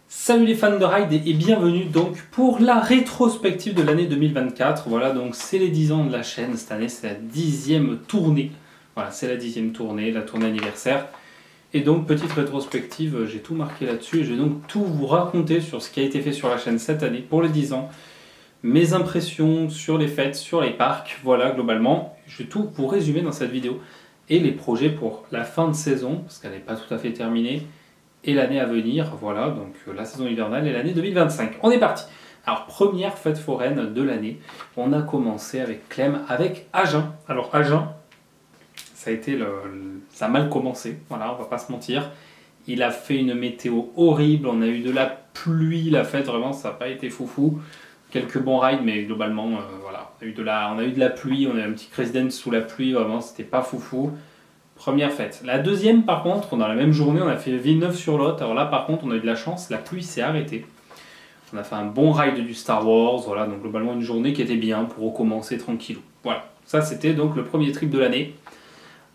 Salut les fans de ride et bienvenue donc pour la rétrospective de l'année 2024. Voilà, donc c'est les 10 ans de la chaîne. Cette année, c'est la 10e tournée. Voilà, c'est la 10e tournée, la tournée anniversaire. Et donc, petite rétrospective, j'ai tout marqué là-dessus. Et je vais donc tout vous raconter sur ce qui a été fait sur la chaîne cette année pour les 10 ans. Mes impressions sur les fêtes, sur les parcs. Voilà, globalement, je vais tout vous résumer dans cette vidéo. Et les projets pour la fin de saison, parce qu'elle n'est pas tout à fait terminée. Et l'année à venir, voilà, donc la saison hivernale et l'année 2025. On est parti. Alors, première fête foraine de l'année, on a commencé avec Clem, avec Agen. Alors, Agen, ça a mal commencé, voilà, on va pas se mentir. Il a fait une météo horrible, on a eu de la pluie, la fête, vraiment, ça n'a pas été foufou. Quelques bons rides, mais globalement, voilà, on a eu de la pluie, on a eu un petit crash dance sous la pluie, vraiment, c'était pas foufou. Première fête. La deuxième, par contre, dans la même journée, on a fait Villeneuve-sur-Lot. Alors là, par contre, on a eu de la chance, la pluie s'est arrêtée. On a fait un bon ride du Star Wars, voilà, donc globalement une journée qui était bien pour recommencer tranquillou. Voilà, ça c'était donc le premier trip de l'année.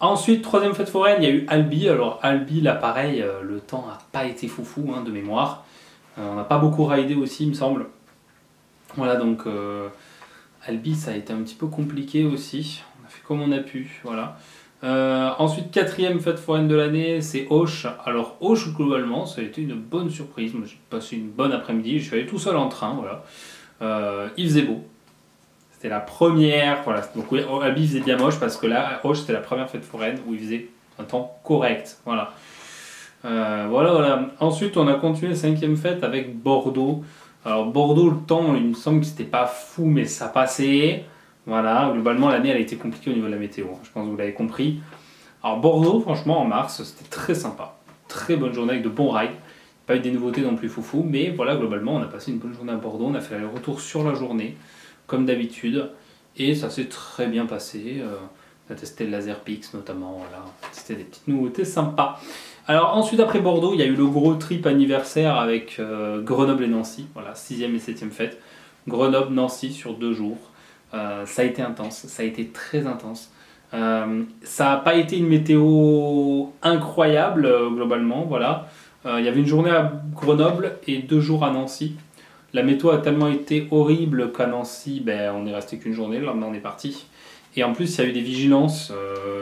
Ensuite, troisième fête foraine, il y a eu Albi. Alors Albi, là pareil, le temps n'a pas été foufou de mémoire. On n'a pas beaucoup ridé aussi, il me semble. Voilà, donc Albi, ça a été un petit peu compliqué aussi. On a fait comme on a pu, voilà. Ensuite, quatrième fête foraine de l'année, c'est Auch. Alors Auch, globalement, ça a été une bonne surprise. Moi, j'ai passé une bonne après-midi. Je suis allé tout seul en train, voilà. Il faisait beau. C'était la première, voilà. Donc oui, Albi faisait bien moche parce que là, Auch, c'était la première fête foraine où il faisait un temps correct, voilà. Voilà. Ensuite, on a continué la cinquième fête avec Bordeaux. Alors Bordeaux, le temps, il me semble que c'était pas fou, mais ça passait. Voilà, globalement l'année elle a été compliquée au niveau de la météo, je pense que vous l'avez compris. Alors Bordeaux, franchement en mars, c'était très sympa. Très bonne journée avec de bons rides. Pas eu des nouveautés non plus foufou, mais voilà, globalement on a passé une bonne journée à Bordeaux, on a fait le retour sur la journée, comme d'habitude, et ça s'est très bien passé. On a testé le Laserpix notamment, voilà, on a testé des petites nouveautés sympas. Alors ensuite après Bordeaux, il y a eu le gros trip anniversaire avec Grenoble et Nancy, voilà, 6e et 7e fête. Grenoble-Nancy sur 2 jours. Ça a été intense, ça a été très intense. Ça n'a pas été une météo incroyable globalement, voilà. Il y avait une journée à Grenoble et 2 jours à Nancy. La météo a tellement été horrible qu'à Nancy, on est resté qu'une journée, le lendemain on est parti. Et en plus il y a eu des vigilances,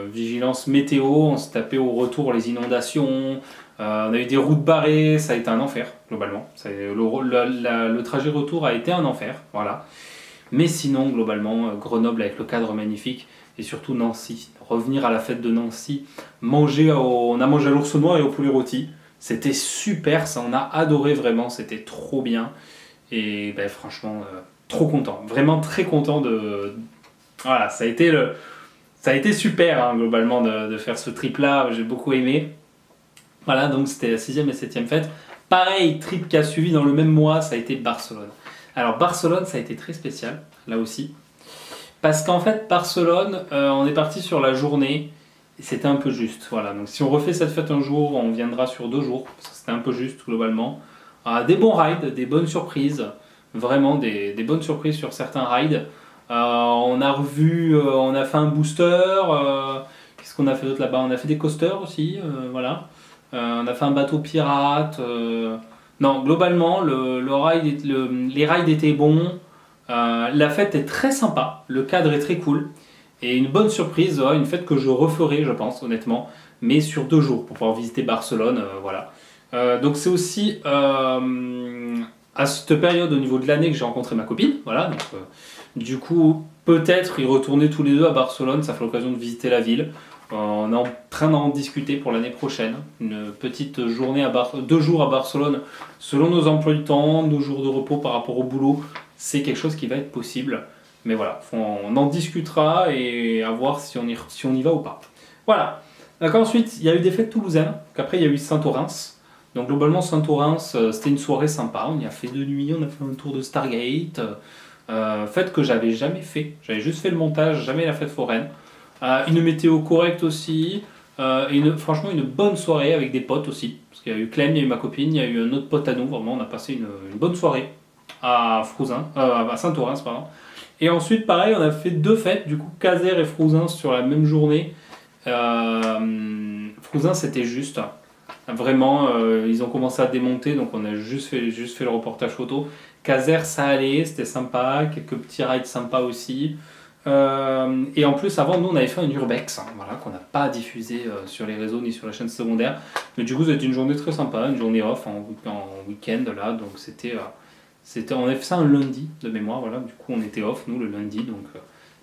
vigilances météo, on s'est tapé au retour les inondations, on a eu des routes barrées, ça a été un enfer globalement. Le trajet retour a été un enfer, voilà. Mais sinon, globalement, Grenoble avec le cadre magnifique et surtout Nancy. Revenir à la fête de Nancy, on a mangé à l'ours noir et au poulet rôti. C'était super, ça on a adoré vraiment, c'était trop bien. Et franchement, trop content, vraiment très content de... Voilà, ça a été super globalement de faire ce trip là, j'ai beaucoup aimé. Voilà, donc c'était la 6e et 7e fête. Pareil, trip qui a suivi dans le même mois, ça a été Barcelone. Alors Barcelone, ça a été très spécial, là aussi. Parce qu'en fait, Barcelone, on est parti sur la journée, et c'était un peu juste. Voilà, donc si on refait cette fête un jour, on viendra sur 2 jours, parce que c'était un peu juste globalement. Des bons rides, des bonnes surprises, vraiment des bonnes surprises sur certains rides. On a fait un booster, qu'est-ce qu'on a fait d'autre là-bas? On a fait des coasters aussi, voilà. On a fait un bateau pirate. Non, globalement, les rides étaient bons. La fête est très sympa. Le cadre est très cool. Et une bonne surprise, une fête que je referai, je pense, honnêtement. Mais sur 2 jours pour pouvoir visiter Barcelone. Voilà. Donc c'est aussi à cette période au niveau de l'année que j'ai rencontré ma copine. Voilà. Donc, du coup, peut-être y retourner tous les deux à Barcelone. Ça fait l'occasion de visiter la ville. On est en train d'en discuter pour l'année prochaine. Une petite journée 2 jours à Barcelone, selon nos emplois du temps, nos jours de repos par rapport au boulot, c'est quelque chose qui va être possible. Mais voilà, on en discutera et à voir si on y va ou pas. Voilà. Donc ensuite, il y a eu des fêtes toulousaines. Après, il y a eu Saint-Orens. Donc globalement, Saint-Orens, c'était une soirée sympa. On y a fait 2 nuits, on a fait un tour de Stargate. Fête que j'avais jamais fait. J'avais juste fait le montage, jamais la fête foraine. Une météo correcte aussi, et franchement une bonne soirée avec des potes aussi, parce qu'il y a eu Clem, il y a eu ma copine, il y a eu un autre pote à nous, vraiment on a passé une bonne soirée à Saint-Orens, pardon. Et ensuite pareil, on a fait 2 fêtes, du coup Caser et Frouzins sur la même journée. Frouzins c'était juste, Vraiment, ils ont commencé à démonter, donc on a juste fait le reportage photo. Caser, ça allait, c'était sympa, quelques petits rides sympas aussi. Et en plus, avant, nous, on avait fait un urbex, hein, voilà, qu'on n'a pas diffusé sur les réseaux ni sur la chaîne secondaire. Mais du coup, c'était une journée très sympa, une journée off en week-end, là. Donc, on avait fait ça un lundi de mémoire, voilà. Du coup, on était off, nous, le lundi. Donc,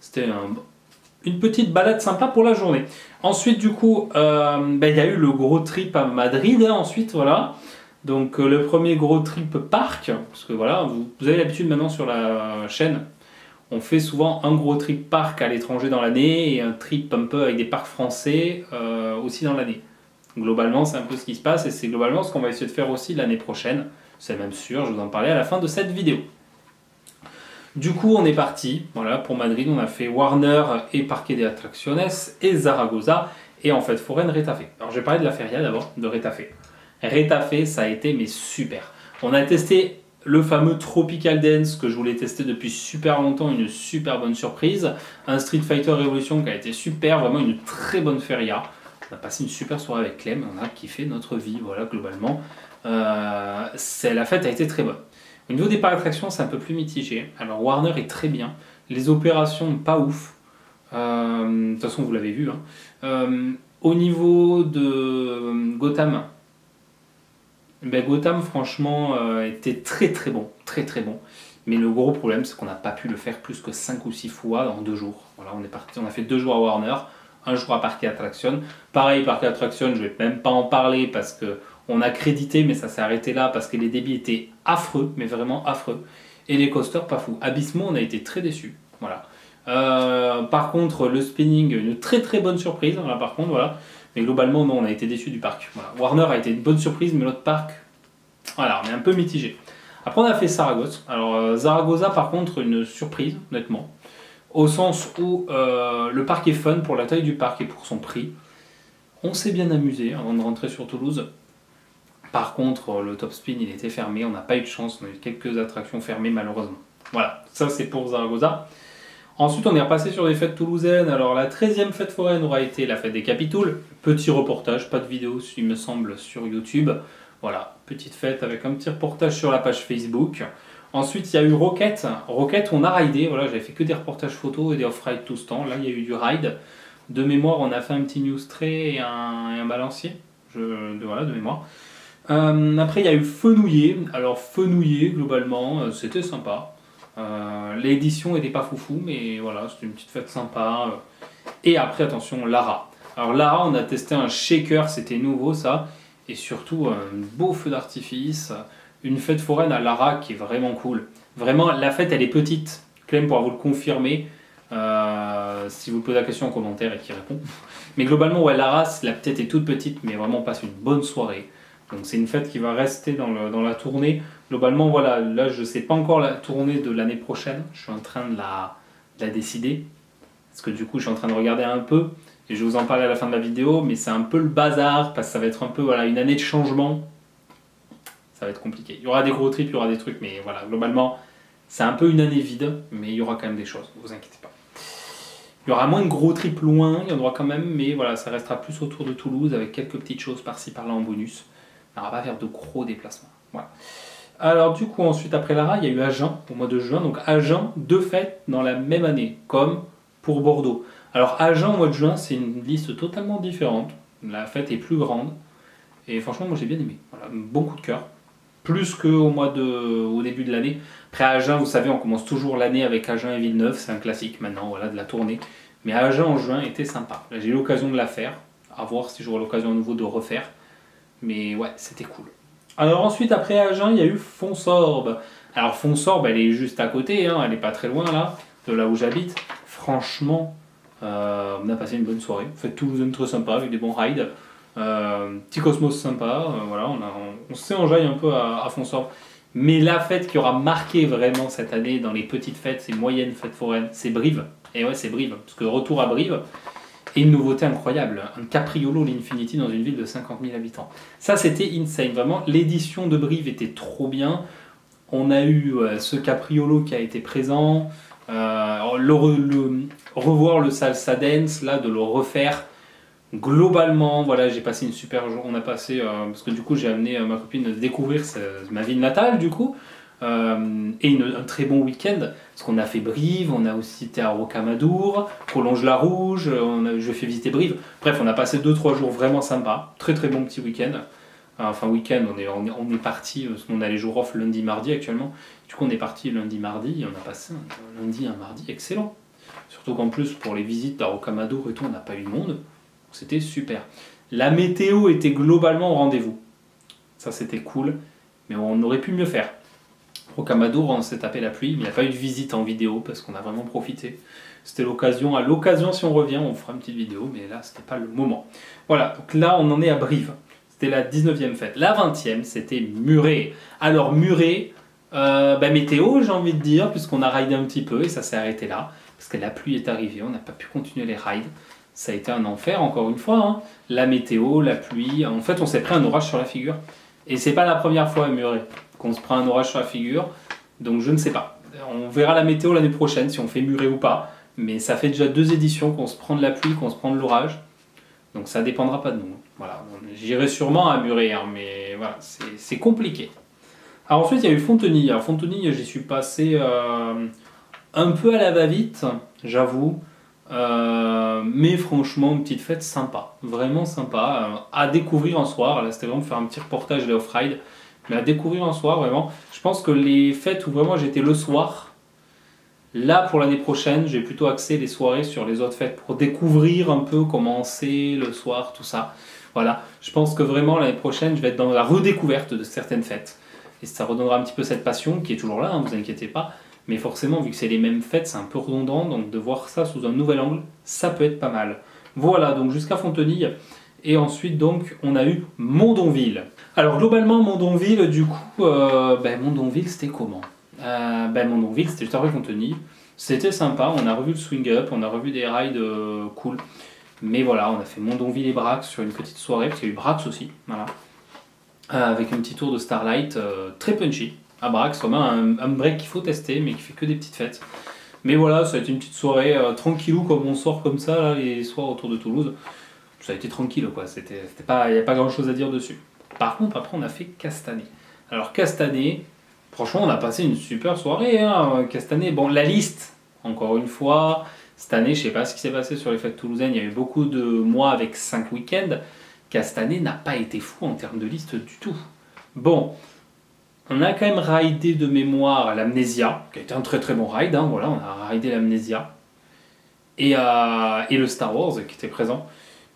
c'était une petite balade sympa pour la journée. Ensuite, du coup, il y a eu le gros trip à Madrid, hein, ensuite, voilà. Donc, le premier gros trip parc, parce que voilà, vous avez l'habitude maintenant sur la chaîne. On fait souvent un gros trip parc à l'étranger dans l'année et un trip un peu avec des parcs français aussi dans l'année. Globalement, c'est un peu ce qui se passe et c'est globalement ce qu'on va essayer de faire aussi l'année prochaine. C'est même sûr, je vous en parlais à la fin de cette vidéo. Du coup, on est parti. Voilà, pour Madrid, on a fait Warner et Parque de Atracciones et Zaragoza et en fait foraine Retafe. Alors, je vais parler de la feria d'abord, de Retafe. Retafe, ça a été mais super. On a testé le fameux Tropical Dance que je voulais tester depuis super longtemps, une super bonne surprise. Un Street Fighter Revolution qui a été super, vraiment une très bonne feria. On a passé une super soirée avec Clem, on a kiffé notre vie, voilà, globalement. La fête a été très bonne. Au niveau des parcs d'attractions, c'est un peu plus mitigé. Alors Warner est très bien, les opérations pas ouf. De toute façon, vous l'avez vu. Hein. Au niveau de Gotham, Gotham, franchement, était très très bon, très très bon. Mais le gros problème, c'est qu'on n'a pas pu le faire plus que 5 ou 6 fois en 2 jours. Voilà, on a fait 2 jours à Warner, un jour à Parque Attraction. Pareil, Parque Attraction, je ne vais même pas en parler parce qu'on a crédité, mais ça s'est arrêté là parce que les débits étaient affreux, mais vraiment affreux. Et les coasters, pas fous. Abyssmo, on a été très déçus. Voilà. Par contre, le spinning, une très très bonne surprise. Là, par contre, voilà. Mais globalement, non, on a été déçus du parc. Voilà. Warner a été une bonne surprise, mais l'autre parc, voilà, on est un peu mitigé. Après, on a fait Saragosse. Alors, Zaragoza, par contre, une surprise, honnêtement. Au sens où le parc est fun pour la taille du parc et pour son prix. On s'est bien amusé avant de rentrer sur Toulouse. Par contre, le Top Spin, il était fermé. On n'a pas eu de chance. On a eu quelques attractions fermées, malheureusement. Voilà, ça c'est pour Zaragoza. Ensuite, on est repassé sur des fêtes toulousaines. Alors, la 13e fête foraine aura été la fête des Capitouls. Petit reportage, pas de vidéo, il me semble, sur YouTube. Voilà, petite fête avec un petit reportage sur la page Facebook. Ensuite, il y a eu Rocket. Rocket, on a ridé. Voilà, j'avais fait que des reportages photos et des off-ride tout ce temps. Là, il y a eu du ride. De mémoire, on a fait un petit news tray et un balancier. Voilà, de mémoire. Après, il y a eu Fenouillé. Alors, Fenouillé, globalement, c'était sympa. L'édition n'était pas foufou, mais voilà, c'était une petite fête sympa. Et après, attention, Lara. Alors Lara, on a testé un shaker, c'était nouveau ça, et surtout un beau feu d'artifice, une fête foraine à Lara qui est vraiment cool. Vraiment, la fête, elle est petite. Clem pourra vous le confirmer, si vous posez la question en commentaire et qui répond. Mais globalement, ouais, Lara, la tête est toute petite, mais vraiment on passe une bonne soirée. Donc c'est une fête qui va rester dans la tournée. Globalement, voilà, là je ne sais pas encore la tournée de l'année prochaine. Je suis en train de la décider. Parce que du coup, je suis en train de regarder un peu. Et je vais vous en parler à la fin de la vidéo. Mais c'est un peu le bazar. Parce que ça va être un peu une année de changement. Ça va être compliqué. Il y aura des gros trips, il y aura des trucs. Mais voilà, globalement, c'est un peu une année vide. Mais il y aura quand même des choses. Ne vous inquiétez pas. Il y aura moins de gros trips loin. Il y en aura quand même. Mais voilà, ça restera plus autour de Toulouse. Avec quelques petites choses par-ci par-là en bonus. On va pas faire de gros déplacements. Voilà. Alors du coup, ensuite, après Lara, il y a eu Agen au mois de juin. Donc Agen, 2 fêtes dans la même année, comme pour Bordeaux. Alors Agen au mois de juin, c'est une liste totalement différente. La fête est plus grande. Et franchement, moi j'ai bien aimé. Voilà, bon coup de cœur. Plus qu'au début de l'année. Après Agen, vous savez, on commence toujours l'année avec Agen et Villeneuve. C'est un classique maintenant, voilà, de la tournée. Mais Agen en juin était sympa. Là, j'ai eu l'occasion de la faire. À voir si j'aurai l'occasion à nouveau de refaire. Mais ouais, c'était cool. Alors ensuite, après Agen, il y a eu Fonsorbe. Alors Fonsorbe, elle est juste à côté, hein, elle n'est pas très loin là, de là où j'habite. Franchement, on a passé une bonne soirée. Fête toulousaine très sympa, avec des bons rides. Petit Cosmos sympa, voilà, on s'est enjaillé un peu à Fonsorbe. Mais la fête qui aura marqué vraiment cette année dans les petites fêtes, ces moyennes fêtes foraines, c'est Brive. Et ouais, c'est Brive, parce que retour à Brive, et une nouveauté incroyable, un capriolo l'Infinity dans une ville de 50 000 habitants. Ça, c'était insane, vraiment. L'édition de Brive était trop bien. On a eu ce capriolo qui a été présent. Revoir le salsa dance, là, de le refaire. Globalement, voilà, j'ai passé une super journée. On a passé, parce que du coup, j'ai amené ma copine découvrir ma ville natale, du coup, et un très bon week-end. Parce qu'on a fait Brive, on a aussi été à Rocamadour, Collonges-la-Rouge, je fais visiter Brive. Bref, on a passé 2-3 jours vraiment sympas. Très très bon petit week-end. Enfin, week-end, on est parti, parce qu'on a les jours off lundi, mardi actuellement. Du coup, on est parti lundi, mardi, et on a passé un lundi, un mardi excellent. Surtout qu'en plus, pour les visites à Rocamadour et tout, on n'a pas eu de monde. C'était super. La météo était globalement au rendez-vous. Ça, c'était cool, mais on aurait pu mieux faire. Rocamadour, on s'est tapé la pluie, mais il n'y a pas eu de visite en vidéo parce qu'on a vraiment profité. C'était l'occasion. À l'occasion, si on revient, on fera une petite vidéo, mais là, c'était pas le moment. Voilà, donc là, on en est à Brive. C'était la 19e fête. La 20e, c'était Muret. Alors, Muret, météo, j'ai envie de dire, puisqu'on a raidé un petit peu et ça s'est arrêté là, parce que la pluie est arrivée, on n'a pas pu continuer les rides. Ça a été un enfer, encore une fois. Hein. La météo, la pluie. En fait, on s'est pris un orage sur la figure. Et c'est pas la première fois à Muret qu'on se prend un orage sur la figure. Donc je ne sais pas. On verra la météo l'année prochaine, si on fait Muret ou pas. Mais ça fait déjà 2 éditions qu'on se prend de la pluie, qu'on se prend de l'orage. Donc ça dépendra pas de nous. Voilà. J'irai sûrement à Muret, hein, mais voilà, c'est compliqué. Alors ensuite, il y a eu Fontenay. Alors Fontenay, j'y suis passé un peu à la va-vite, j'avoue. Mais franchement, une petite fête sympa, vraiment sympa, à découvrir un soir. Là, c'était vraiment faire un petit reportage de off-ride, mais à découvrir un soir, vraiment. Je pense que les fêtes où vraiment j'étais le soir, là pour l'année prochaine, j'ai plutôt axé les soirées sur les autres fêtes pour découvrir un peu comment c'est le soir, tout ça. Voilà, je pense que vraiment l'année prochaine, je vais être dans la redécouverte de certaines fêtes. Et ça redonnera un petit peu cette passion qui est toujours là, hein, vous inquiétez pas. Mais forcément, vu que c'est les mêmes fêtes, c'est un peu redondant, donc de voir ça sous un nouvel angle, ça peut être pas mal. Voilà, donc jusqu'à Fontenay. Et ensuite, donc, on a eu Mondonville. Alors, globalement, Mondonville, du coup, Mondonville, c'était comment Mondonville, c'était juste après Fontenay. C'était sympa, on a revu le swing up, on a revu des rides cool. Mais voilà, on a fait Mondonville et Brax sur une petite soirée, parce qu'il y a eu Brax aussi, voilà. Avec un petit tour de Starlight très punchy. À Brax, vraiment un break qu'il faut tester, mais qui fait que des petites fêtes. Mais voilà, ça a été une petite soirée tranquillou, comme on sort comme ça là, les soirs autour de Toulouse. Ça a été tranquille, quoi. Il n'y a pas grand chose à dire dessus. Par contre, après, on a fait Castanet. Alors, Castanet, franchement, on a passé une super soirée. Hein. Castanet, bon, la liste, encore une fois, cette année, je sais pas ce qui s'est passé sur les fêtes toulousaines. Il y a eu beaucoup de mois avec 5 week-ends. Castanet n'a pas été fou en termes de liste du tout. Bon, on a quand même raidé de mémoire l'Amnésia, qui a été un très très bon ride, hein, voilà, on a raidé l'Amnésia. Et le Star Wars qui était présent,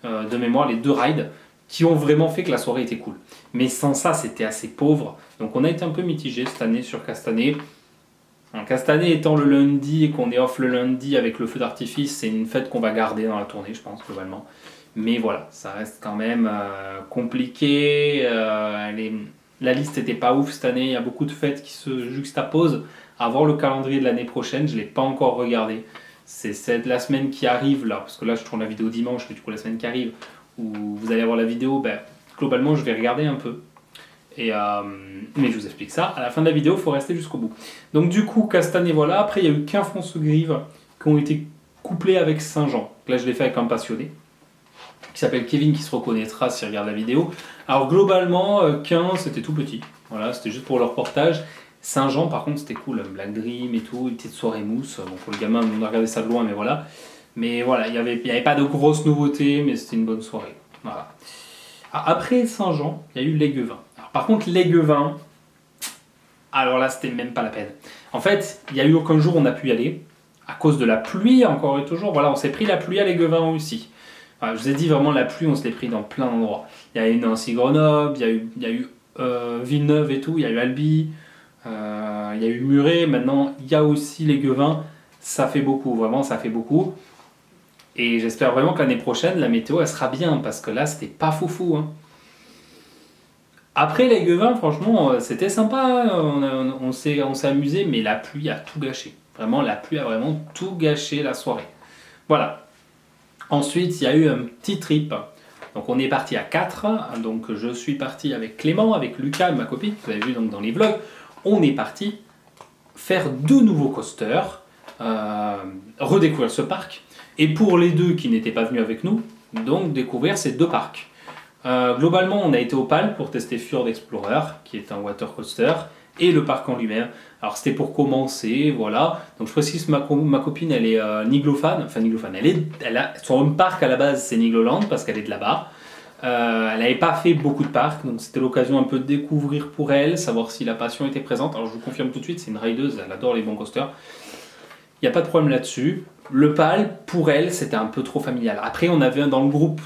de mémoire, les 2 rides, qui ont vraiment fait que la soirée était cool. Mais sans ça, c'était assez pauvre. Donc on a été un peu mitigé cette année sur Castanet. Castanet étant le lundi et qu'on est off le lundi avec le feu d'artifice, c'est une fête qu'on va garder dans la tournée, je pense, globalement. Mais voilà, ça reste quand même compliqué. La liste n'était pas ouf cette année. Il y a beaucoup de fêtes qui se juxtaposent. À voir le calendrier de l'année prochaine, je ne l'ai pas encore regardé. C'est la semaine qui arrive là, parce que là je tourne la vidéo dimanche, mais du coup la semaine qui arrive, où vous allez avoir la vidéo, globalement je vais regarder un peu. Mais je vous explique ça. À la fin de la vidéo, il faut rester jusqu'au bout. Donc du coup, Castanet, voilà. Après, il y a eu Quinfonce-Grive qui ont été couplés avec Saint-Jean. Là, je l'ai fait avec un passionné qui s'appelle Kevin, qui se reconnaîtra s'il regarde la vidéo. Alors globalement, Quin, c'était tout petit. Voilà, c'était juste pour le reportage. Saint-Jean, par contre, c'était cool. Black Dream et tout, une petite soirée mousse. Bon, pour le gamin, on a regardé ça de loin, mais voilà. Mais voilà, il y avait pas de grosses nouveautés, mais c'était une bonne soirée. Voilà. Après Saint-Jean, il y a eu l'Aiguevin. Par contre, l'Aiguevin, alors là, c'était même pas la peine. En fait, il n'y a eu aucun jour où on a pu y aller, à cause de la pluie, encore et toujours. Voilà, on s'est pris la pluie à l'Aiguevin aussi. Enfin, je vous ai dit, vraiment, la pluie, on se l'est pris dans plein d'endroits. Il y a eu Nancy-Grenoble, il y a eu Villeneuve et tout, il y a eu Albi, il y a eu Muret. Maintenant, il y a aussi l'Aiguevin. Ça fait beaucoup, vraiment, ça fait beaucoup. Et j'espère vraiment que l'année prochaine, la météo, elle sera bien, parce que là, c'était pas foufou, hein. Après l'Aiguevin, franchement, c'était sympa, on s'est amusé, mais la pluie a tout gâché. Vraiment, la pluie a vraiment tout gâché la soirée. Voilà. Ensuite, il y a eu un petit trip. Donc on est parti à 4. Donc je suis parti avec Clément, avec Lucas, ma copine, que vous avez vu donc dans les vlogs. On est parti faire 2 nouveaux coasters, redécouvrir ce parc. Et pour les 2 qui n'étaient pas venus avec nous, donc découvrir ces deux parcs. Globalement, on a été au PAL pour tester Fjord Explorer, qui est un water coaster, et le parc en lui-même. Alors c'était pour commencer, voilà. Donc je précise que ma copine, elle est Niglophane, enfin Niglophane, son parc à la base c'est Nigloland parce qu'elle est de là-bas. Elle n'avait pas fait beaucoup de parcs, donc c'était l'occasion un peu de découvrir pour elle, savoir si la passion était présente. Alors je vous confirme tout de suite, c'est une rideuse, elle adore les bons coasters. Il n'y a pas de problème là-dessus. Le PAL, pour elle, c'était un peu trop familial. Après, on avait dans le groupe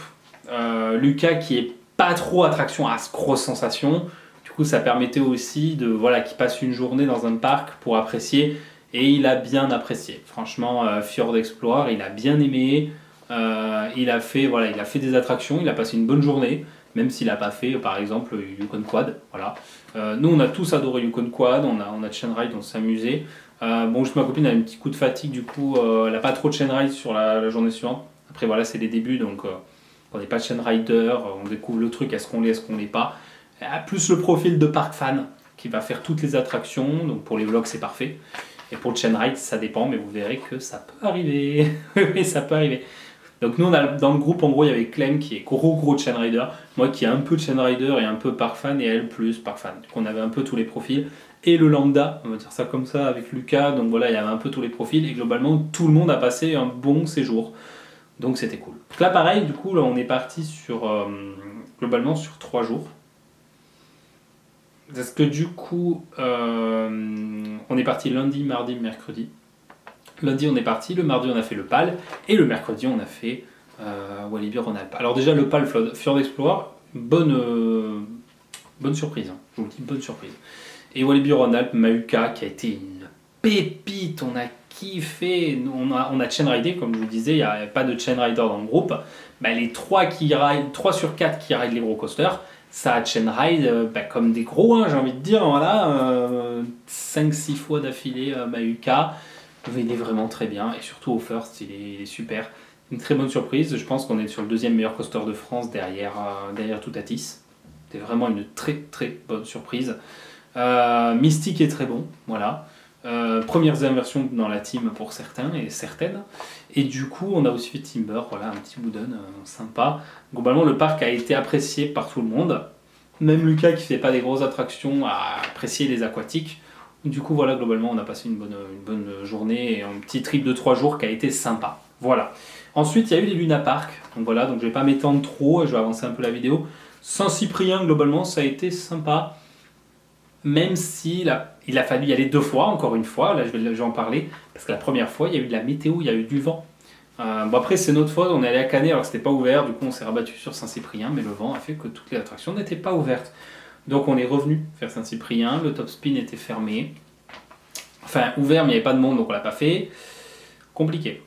Lucas qui est pas trop attraction à grosse sensation. Du coup, ça permettait aussi de qu'il passe une journée dans un parc pour apprécier. Et il a bien apprécié. Franchement, Fjord Explorer, il a bien aimé. Il a fait des attractions, il a passé une bonne journée, même s'il n'a pas fait, par exemple, Yukon Quad. Voilà. Nous, on a tous adoré Yukon Quad, on a Chain Ride, on s'est amusé. Juste ma copine a un petit coup de fatigue, du coup, elle n'a pas trop de Chain Ride sur la journée suivante. Après, voilà, c'est les débuts, donc on n'est pas Chain Rider, on découvre le truc, est-ce qu'on l'est pas. Plus le profil de park fan qui va faire toutes les attractions, donc pour les vlogs, c'est parfait. Et pour le Chain Ride, ça dépend, mais vous verrez que ça peut arriver. Oui, ça peut arriver. Donc nous, dans le groupe, en gros, il y avait Clem qui est gros Chain Rider, moi qui ai un peu de Chain Rider et un peu park fan, et elle plus park fan. Donc on avait un peu tous les profils. Et le lambda, on va dire ça comme ça, avec Lucas, donc voilà, il y avait un peu tous les profils, et globalement, tout le monde a passé un bon séjour. Donc c'était cool. Donc là, pareil, du coup, là, on est parti globalement sur 3 jours. Parce que du coup, on est parti lundi, mardi, mercredi. Lundi, on est parti, le mardi, on a fait le PAL, et le mercredi, on a fait Walibi Rhône-Alpes. Alors déjà, le PAL Fjord Explorer, bonne surprise, hein. Je vous dis, bonne surprise. Et Walibi Rhône-Alpes, Mahuka, qui a été une pépite, on a kiffé. On a Chain Ridé, comme je vous disais, il n'y a pas de Chain Rider dans le groupe. Les 3 sur 4 qui ride les gros coasters, ça a Chain Ride comme des gros, hein, j'ai envie de dire, voilà, 5-6 fois d'affilée Mahuka. Il est vraiment très bien, et surtout au first, il est super. Une très bonne surprise, je pense qu'on est sur le 2e meilleur coaster de France derrière Toutatis. C'était vraiment une très bonne surprise. Mystique est très bon, voilà. Premières inversions dans la team pour certains et certaines. Et du coup, on a aussi fait Timber, voilà, un petit wooden sympa. Globalement, le parc a été apprécié par tout le monde. Même Lucas, qui ne fait pas des grosses attractions, a apprécié les aquatiques. Du coup, voilà, globalement, on a passé une bonne journée et un petit trip de 3 jours qui a été sympa. Voilà. Ensuite, il y a eu les Luna Park. Donc voilà, donc je ne vais pas m'étendre trop, je vais avancer un peu la vidéo. Saint-Cyprien, globalement, ça a été sympa. Même si il a fallu y aller 2 fois, encore une fois, là je vais en parler, parce que la première fois, il y a eu de la météo, il y a eu du vent. Après, c'est notre faute, on est allé à Canet alors que c'était pas ouvert, du coup on s'est rabattu sur Saint-Cyprien, mais le vent a fait que toutes les attractions n'étaient pas ouvertes. Donc on est revenu faire Saint-Cyprien, le top spin était fermé. Enfin, ouvert, mais il n'y avait pas de monde, donc on l'a pas fait. Compliqué.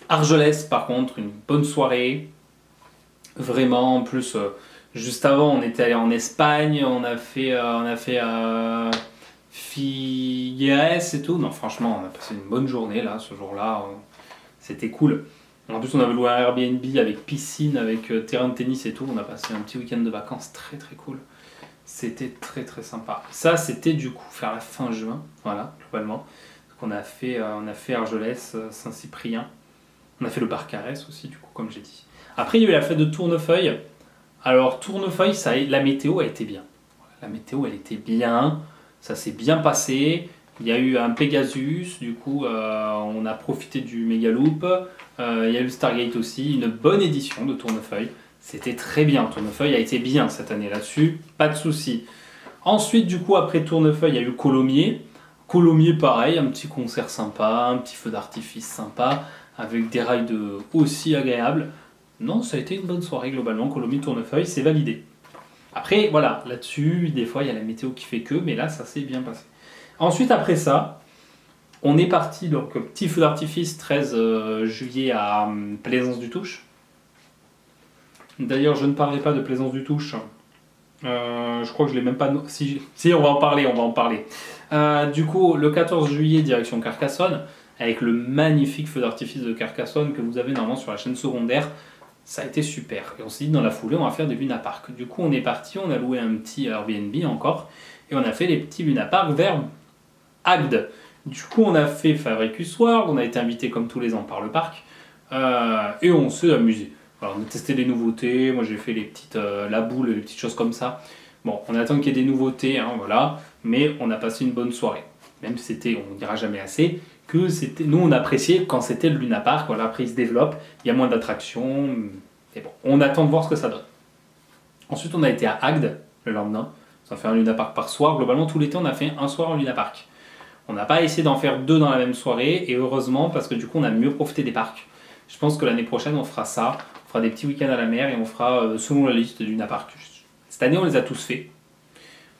Argelès, par contre, une bonne soirée. Vraiment, en plus, juste avant, on était allé en Espagne, on a fait Figueres et tout. Non, franchement, on a passé une bonne journée, là, ce jour-là. C'était cool. En plus, on avait loué un Airbnb avec piscine, avec terrain de tennis et tout. On a passé un petit week-end de vacances très cool. C'était très sympa. Ça, c'était du coup vers la fin juin, voilà, globalement. Donc on a fait Argelès, Saint-Cyprien. On a fait le Barcarès aussi, du coup, comme j'ai dit. Après, il y a eu la fête de Tournefeuille. Alors, Tournefeuille, la météo a été bien. La météo, elle était bien. Ça s'est bien passé. Il y a eu un Pegasus, du coup, on a profité du Megaloop. Il y a eu le Stargate aussi. Une bonne édition de Tournefeuille. C'était très bien, Tournefeuille a été bien cette année là-dessus, pas de souci. Ensuite, du coup, après Tournefeuille, il y a eu Colomiers. Colomiers, pareil, un petit concert sympa, un petit feu d'artifice sympa, avec des rides aussi agréables. Non, ça a été une bonne soirée globalement, Colomiers, Tournefeuille, c'est validé. Après, voilà, là-dessus, des fois, il y a la météo qui fait que, mais là, ça s'est bien passé. Ensuite, après ça, on est parti, donc, petit feu d'artifice, 13 juillet à Plaisance-du-Touche. D'ailleurs, je ne parlerai pas de Plaisance du Touche. Je crois que je ne l'ai même pas... Si, on va en parler. Du coup, le 14 juillet, direction Carcassonne, avec le magnifique feu d'artifice de Carcassonne que vous avez normalement sur la chaîne secondaire. Ça a été super. Et on s'est dit, dans la foulée, on va faire des Luna Park. Du coup, on est parti, on a loué un petit Airbnb encore, et on a fait les petits Luna Park vers Agde. Du coup, on a fait Fabricus World, on a été invité comme tous les ans par le parc, et on s'est amusé. Alors, on a testé des nouveautés, moi j'ai fait les petites, la boule, les petites choses comme ça. Bon, on attend qu'il y ait des nouveautés, hein, voilà, mais on a passé une bonne soirée. Même si c'était, on ne dira jamais assez, que c'était, nous on appréciait quand c'était le Luna Park, voilà, après il se développe, il y a moins d'attractions, et bon, on attend de voir ce que ça donne. Ensuite on a été à Agde le lendemain, on a fait un Luna Park par soir, globalement tout l'été on a fait un soir en Luna Park. On n'a pas essayé d'en faire 2 dans la même soirée, et heureusement parce que du coup on a mieux profité des parcs. Je pense que l'année prochaine on fera ça, on fera des petits week-ends à la mer et on fera selon la liste du Luna Park. Cette année on les a tous faits,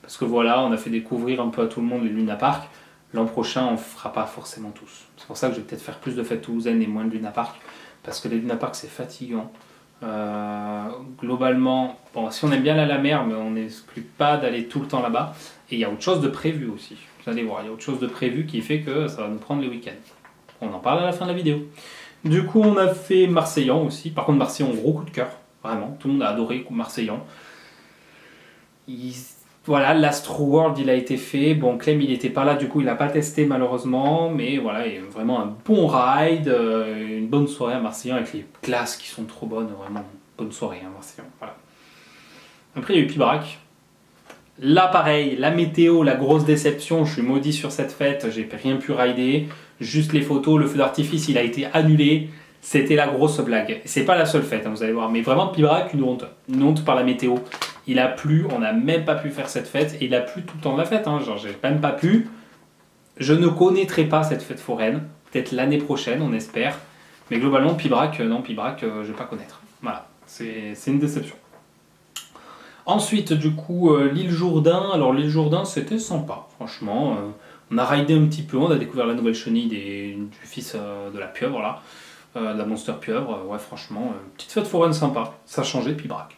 parce que voilà, on a fait découvrir un peu à tout le monde les Luna Park. L'an prochain, on ne fera pas forcément tous. C'est pour ça que je vais peut-être faire plus de fêtes toulousaines et moins de Luna Park, parce que les Luna Park, c'est fatigant. Globalement, bon, si on aime bien aller à la mer, mais on n'exclut pas d'aller tout le temps là-bas. Et il y a autre chose de prévu aussi. Vous allez voir, il y a autre chose de prévu qui fait que ça va nous prendre les week-ends. On en parle à la fin de la vidéo. Du coup, on a fait Marseillan aussi. Par contre, Marseillan, gros coup de cœur. Vraiment, tout le monde a adoré Marseillan. Voilà, l'Astro World il a été fait. Bon, Clem il n'était pas là, du coup il n'a pas testé malheureusement, mais voilà, il y a vraiment un bon ride, une bonne soirée à Marseillan avec les glaces qui sont trop bonnes, vraiment bonne soirée à Marseillan. Voilà. Après il y a eu Pibrac. Là pareil, la météo, la grosse déception, je suis maudit sur cette fête, j'ai rien pu rider, juste les photos, le feu d'artifice il a été annulé, c'était la grosse blague. C'est pas la seule fête, hein, vous allez voir, mais vraiment Pibrac, une honte par la météo. Il a plu, on n'a même pas pu faire cette fête, et il a plu tout le temps de la fête, hein, genre j'ai même pas pu. Je ne connaîtrai pas cette fête foraine, peut-être l'année prochaine, on espère. Mais globalement, Pibrac, non, Pibrac, je vais pas connaître. Voilà, c'est une déception. Ensuite, du coup, l'île Jourdain. Alors l'île Jourdain, c'était sympa, franchement. On a ridé un petit peu, on a découvert la nouvelle chenille du fils de la pieuvre, là, de la monster pieuvre. Ouais, franchement, petite fête foraine sympa, ça a changé de Pibrac.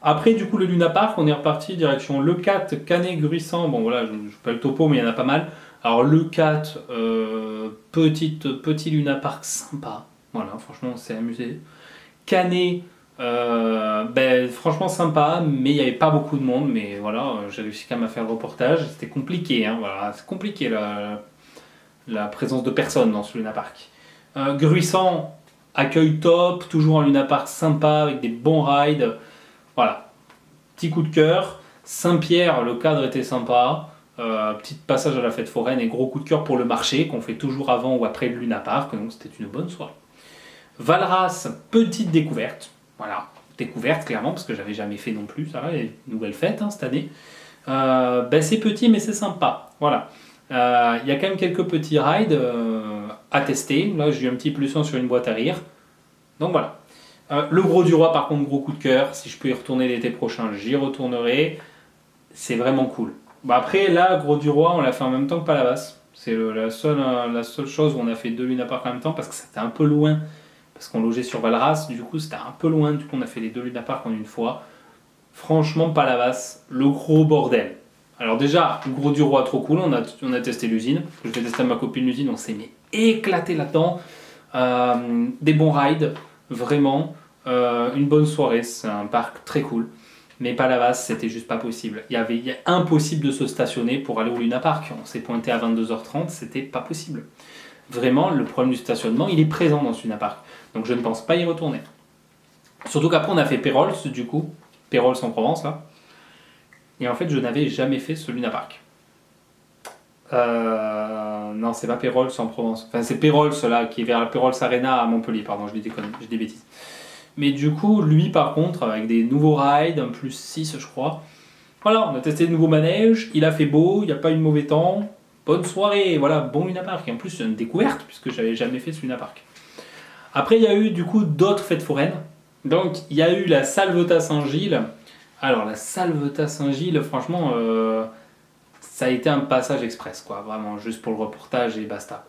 Après, du coup, le Luna Park, on est reparti direction Le 4, Canet, Gruissant. Bon, voilà, je ne fais pas le topo, mais il y en a pas mal. Alors, Le 4, petit Luna Park sympa. Voilà, franchement, on s'est amusé. Canet, franchement sympa, mais il n'y avait pas beaucoup de monde. Mais voilà, j'ai réussi quand même à faire le reportage. C'était compliqué, hein, voilà, c'est compliqué la présence de personnes dans ce Luna Park. Gruissant, accueil top, toujours un Luna Park sympa avec des bons rides. Voilà, petit coup de cœur. Saint-Pierre, le cadre était sympa. Petit passage à la fête foraine et gros coup de cœur pour le marché qu'on fait toujours avant ou après le Luna Park. Donc c'était une bonne soirée. Valras, petite découverte. Voilà, découverte clairement parce que j'avais jamais fait non plus. Ça va, une nouvelle fête cette année. C'est petit mais c'est sympa. Voilà. Il y a quand même quelques petits rides à tester. Là j'ai eu un petit plus 1 sur une boîte à rire. Donc voilà. Le Gros du Roi, par contre, gros coup de cœur. Si je peux y retourner l'été prochain, j'y retournerai. C'est vraiment cool. Bah après, là, Gros du Roi, on l'a fait en même temps que Palavas. C'est la seule chose où on a fait 2 Luna Park en même temps parce que c'était un peu loin. Parce qu'on logeait sur Valras, du coup, c'était un peu loin. Du coup, on a fait les 2 Luna Park en une fois. Franchement, Palavas, le gros bordel. Alors, déjà, Gros du Roi, trop cool. On a testé l'usine. Je vais tester à ma copine l'usine. On s'est éclaté là-dedans. Des bons rides, vraiment. Une bonne soirée, c'est un parc très cool, mais Palavas c'était juste pas possible. Il est impossible de se stationner pour aller au Luna Park. On s'est pointé à 22h30, c'était pas possible. Vraiment, le problème du stationnement, il est présent dans ce Luna Park, donc je ne pense pas y retourner. Surtout qu'après on a fait Pérols, du coup, Pérols en Provence là, et en fait je n'avais jamais fait ce Luna Park. Non, c'est pas Pérols en Provence. Enfin, c'est Pérols là, qui est vers la Pérols Arena à Montpellier, pardon, je dis des bêtises. Mais du coup, lui par contre, avec des nouveaux rides, un plus 6 je crois. Voilà, on a testé de nouveaux manèges, il a fait beau, il n'y a pas eu de mauvais temps. Bonne soirée, voilà, bon Luna Park. Et en plus, c'est une découverte, puisque j'avais jamais fait ce Luna Park. Après, il y a eu du coup d'autres fêtes foraines. Donc, il y a eu la Salvetat Saint-Gilles. Alors, la Salvetat Saint-Gilles, franchement, ça a été un passage express, quoi. Vraiment, juste pour le reportage et basta, quoi.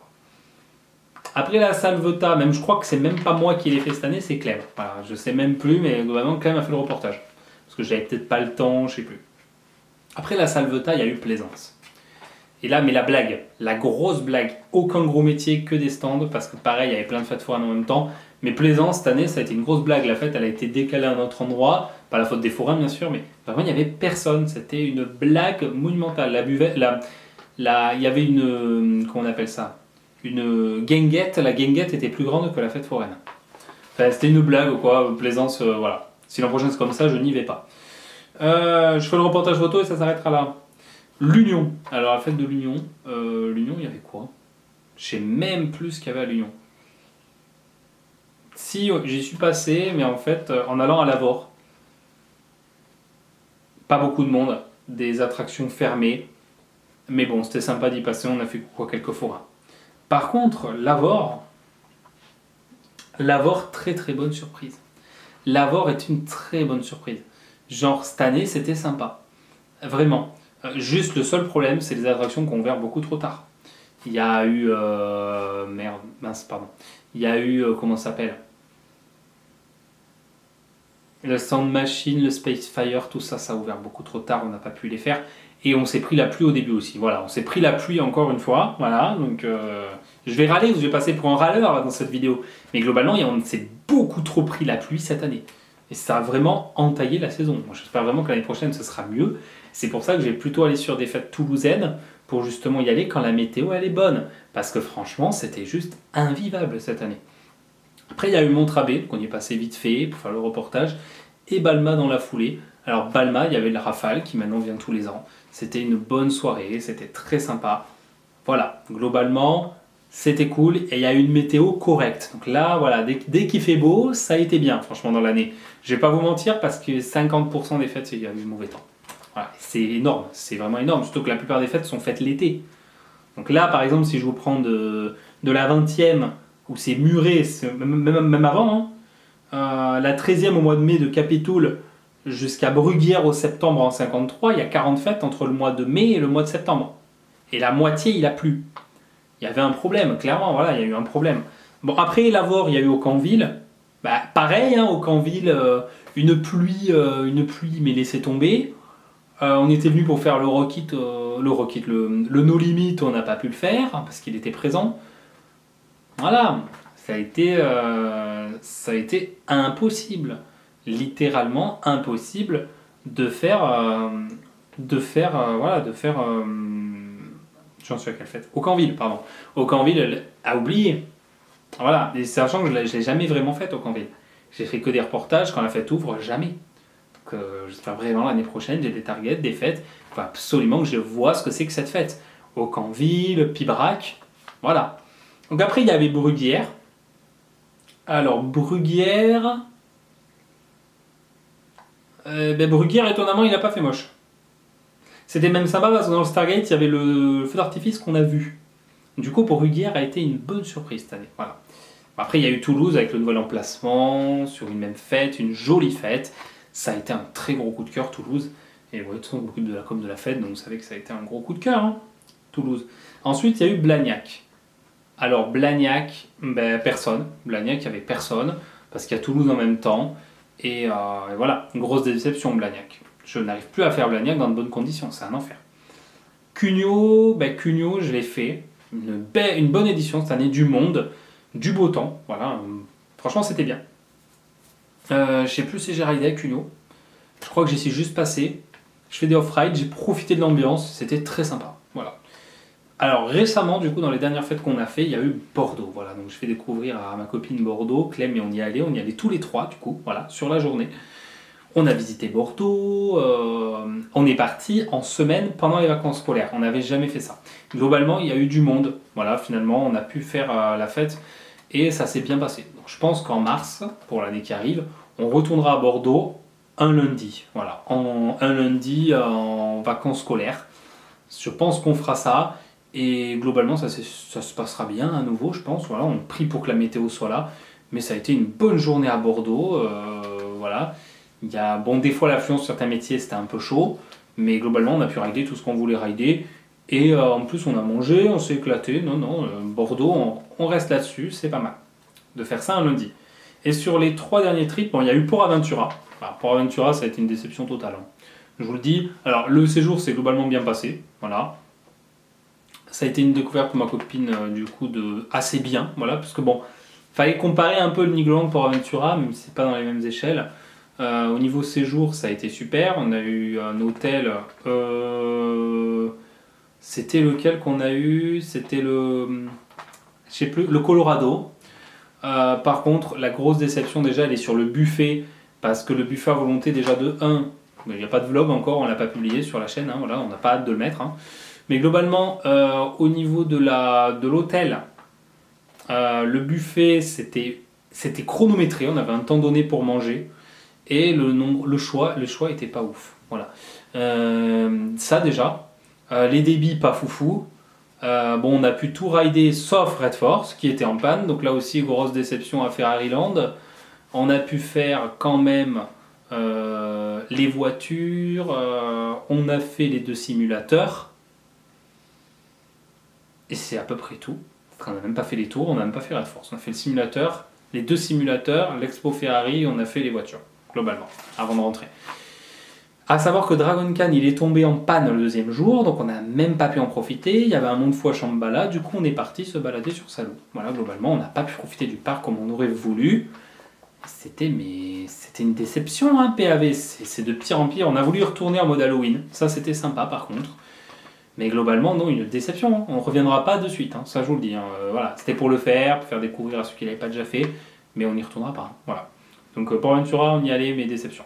Après la Salvetat, même je crois que c'est même pas moi qui l'ai fait cette année, c'est Clem. Voilà, je sais même plus, mais globalement Clem a fait le reportage. Parce que j'avais peut-être pas le temps, je sais plus. Après la Salvetat, il y a eu Plaisance. Et là, mais la blague, la grosse blague, aucun gros métier, que des stands, parce que pareil, il y avait plein de fêtes foraines en même temps. Mais Plaisance, cette année, ça a été une grosse blague. La fête, elle a été décalée à un autre endroit, pas la faute des forains bien sûr, mais vraiment, il n'y avait personne. C'était une blague monumentale. Il y avait une, comment on appelle ça, une guinguette. La guinguette était plus grande que la fête foraine. C'était une blague, quoi, plaisance, voilà. Si l'an prochain c'est comme ça, je n'y vais pas. Je fais le reportage photo et ça s'arrêtera là. L'Union. Alors, la fête de l'Union, l'Union, il y avait quoi? Je sais même plus ce qu'il y avait à l'Union. Si, j'y suis passé, mais en fait, en allant à Lavore, pas beaucoup de monde, des attractions fermées, mais bon, c'était sympa d'y passer, on a fait quoi quelques forains. Par contre, Lavore, très très bonne surprise. Lavore est une très bonne surprise. Genre, cette année, c'était sympa. Vraiment. Juste le seul problème, c'est les attractions qui ont ouvert beaucoup trop tard. Il y a eu... Il y a eu... comment ça s'appelle? Le Sound Machine, le Space Fire, tout ça, ça a ouvert beaucoup trop tard, on n'a pas pu les faire. Et on s'est pris la pluie au début aussi. Voilà, on s'est pris la pluie encore une fois. Voilà, donc je vais râler, je vais passer pour un râleur là, dans cette vidéo. Mais globalement, on s'est beaucoup trop pris la pluie cette année. Et ça a vraiment entaillé la saison. Moi, j'espère vraiment que l'année prochaine, ce sera mieux. C'est pour ça que je vais plutôt aller sur des fêtes toulousaines pour justement y aller quand la météo elle est bonne. Parce que franchement, c'était juste invivable cette année. Après, il y a eu Montrabé, qu'on y est passé vite fait pour faire le reportage, et Balma dans la foulée. Alors, Balma, il y avait le Rafale qui maintenant vient tous les ans. C'était une bonne soirée, c'était très sympa. Voilà, globalement, c'était cool et il y a eu une météo correcte. Donc là, voilà, dès qu'il fait beau, ça a été bien, franchement, dans l'année. Je vais pas vous mentir parce que 50% des fêtes, il y a eu mauvais temps. Voilà, c'est énorme, c'est vraiment énorme, surtout que la plupart des fêtes sont faites l'été. Donc là, par exemple, si je vous prends de la 20e, où c'est muré, même avant, hein, la 13e au mois de mai de Capitoul jusqu'à Bruguière au septembre en 53, il y a 40 fêtes entre le mois de mai et le mois de septembre. Et la moitié, il a plu. Il y avait un problème, clairement, voilà, il y a eu un problème. Bon, après Lavore, il y a eu Aucanville. Bah, pareil, hein, Aucanville, une pluie, mais laissez tomber. On était venu pour faire le No Limit, on n'a pas pu le faire hein, parce qu'il était présent. Voilà, ça a été impossible, littéralement impossible de faire, j'en suis à quelle fête? Aucanville, pardon. Aucanville, elle a oublié. Voilà, et sachant que je l'ai jamais vraiment faite Aucanville. J'ai fait que des reportages quand la fête ouvre, jamais. Donc j'espère vraiment l'année prochaine, j'ai des targets, des fêtes. Il faut absolument que je vois ce que c'est que cette fête. Aucanville, Pibrac, voilà. Donc après, il y avait Bruguière. Alors, Bruguière... Bruguière, étonnamment, il n'a pas fait moche. C'était même sympa parce que dans le Stargate, il y avait le feu d'artifice qu'on a vu. Du coup, Bruguière a été une bonne surprise cette année. Voilà. Après, il y a eu Toulouse avec le nouvel emplacement, sur une même fête, une jolie fête. Ça a été un très gros coup de cœur, Toulouse. Et ouais, de toute façon, beaucoup de la com de la fête, donc vous savez que ça a été un gros coup de cœur, hein, Toulouse. Ensuite, il y a eu Blagnac. Alors Blagnac, personne. Blagnac, il n'y avait personne, parce qu'il y a Toulouse en même temps. Et voilà, une grosse déception Blagnac. Je n'arrive plus à faire Blagnac dans de bonnes conditions, c'est un enfer. Cugnot, Cugnot, je l'ai fait. Une bonne édition cette année, du monde, du beau temps. Voilà, franchement, c'était bien. Je sais plus si j'ai raidé à Cugnot. Je crois que j'y suis juste passé. Je fais des off-ride, j'ai profité de l'ambiance, c'était très sympa. Voilà. Alors récemment, du coup, dans les dernières fêtes qu'on a fait, il y a eu Bordeaux. Voilà, donc je fais découvrir à ma copine Bordeaux, Clem, et on y allait tous les trois, du coup, voilà, sur la journée. On a visité Bordeaux, on est parti en semaine pendant les vacances scolaires. On n'avait jamais fait ça. Globalement, il y a eu du monde. Voilà, finalement, on a pu faire la fête et ça s'est bien passé. Donc je pense qu'en mars, pour l'année qui arrive, on retournera à Bordeaux un lundi. Voilà, un lundi en vacances scolaires. Je pense qu'on fera ça. Et globalement, ça se passera bien à nouveau, je pense. Voilà, on prie pour que la météo soit là. Mais ça a été une bonne journée à Bordeaux. Voilà. Des fois, l'affluence sur certains métiers, c'était un peu chaud. Mais globalement, on a pu rider tout ce qu'on voulait rider. Et en plus, on a mangé, on s'est éclaté. Non, Bordeaux, on reste là-dessus. C'est pas mal de faire ça un lundi. Et sur les 3 derniers trips, il y a eu Port Aventura. Enfin, Port Aventura, ça a été une déception totale. Hein. Je vous le dis. Alors, le séjour s'est globalement bien passé. Voilà. Ça a été une découverte pour ma copine, du coup, assez bien, voilà, parce que bon, fallait comparer un peu le Nigloland pour Aventura, même si c'est pas dans les mêmes échelles. Au niveau séjour, ça a été super, on a eu un hôtel, c'était lequel qu'on a eu? C'était le, je sais plus, le Colorado. Par contre, la grosse déception déjà, elle est sur le buffet, parce que le buffet à volonté déjà de 1, il n'y a pas de vlog encore, on ne l'a pas publié sur la chaîne, hein, voilà, on n'a pas hâte de le mettre. Hein. Mais globalement, au niveau de l'hôtel, le buffet c'était chronométré, on avait un temps donné pour manger, et le choix était pas ouf. Voilà. Ça déjà, les débits pas foufou. Bon, on a pu tout rider sauf Red Force qui était en panne, donc là aussi grosse déception à Ferrari Land. On a pu faire quand même les voitures, on a fait les 2 simulateurs, et c'est à peu près tout. On n'a même pas fait les tours, on n'a même pas fait Red Force. On a fait le simulateur, les 2 simulateurs, l'Expo Ferrari, on a fait les voitures, globalement, avant de rentrer. A savoir que Dragon Khan il est tombé en panne le 2e jour, donc on n'a même pas pu en profiter. Il y avait un monde fou à Shambhala, du coup on est parti se balader sur Salou. Voilà, globalement on n'a pas pu profiter du parc comme on aurait voulu. C'était une déception, hein, PAV. C'est de pire en pire. On a voulu retourner en mode Halloween, ça c'était sympa par contre. Mais globalement, non, une déception. Hein. On ne reviendra pas de suite, hein, ça je vous le dis. Hein. Voilà, c'était pour le faire, pour faire découvrir à ceux qui ne l'avaient pas déjà fait, mais on n'y retournera pas. Hein. Voilà. Donc pour Ventura, on y allait, mais déception.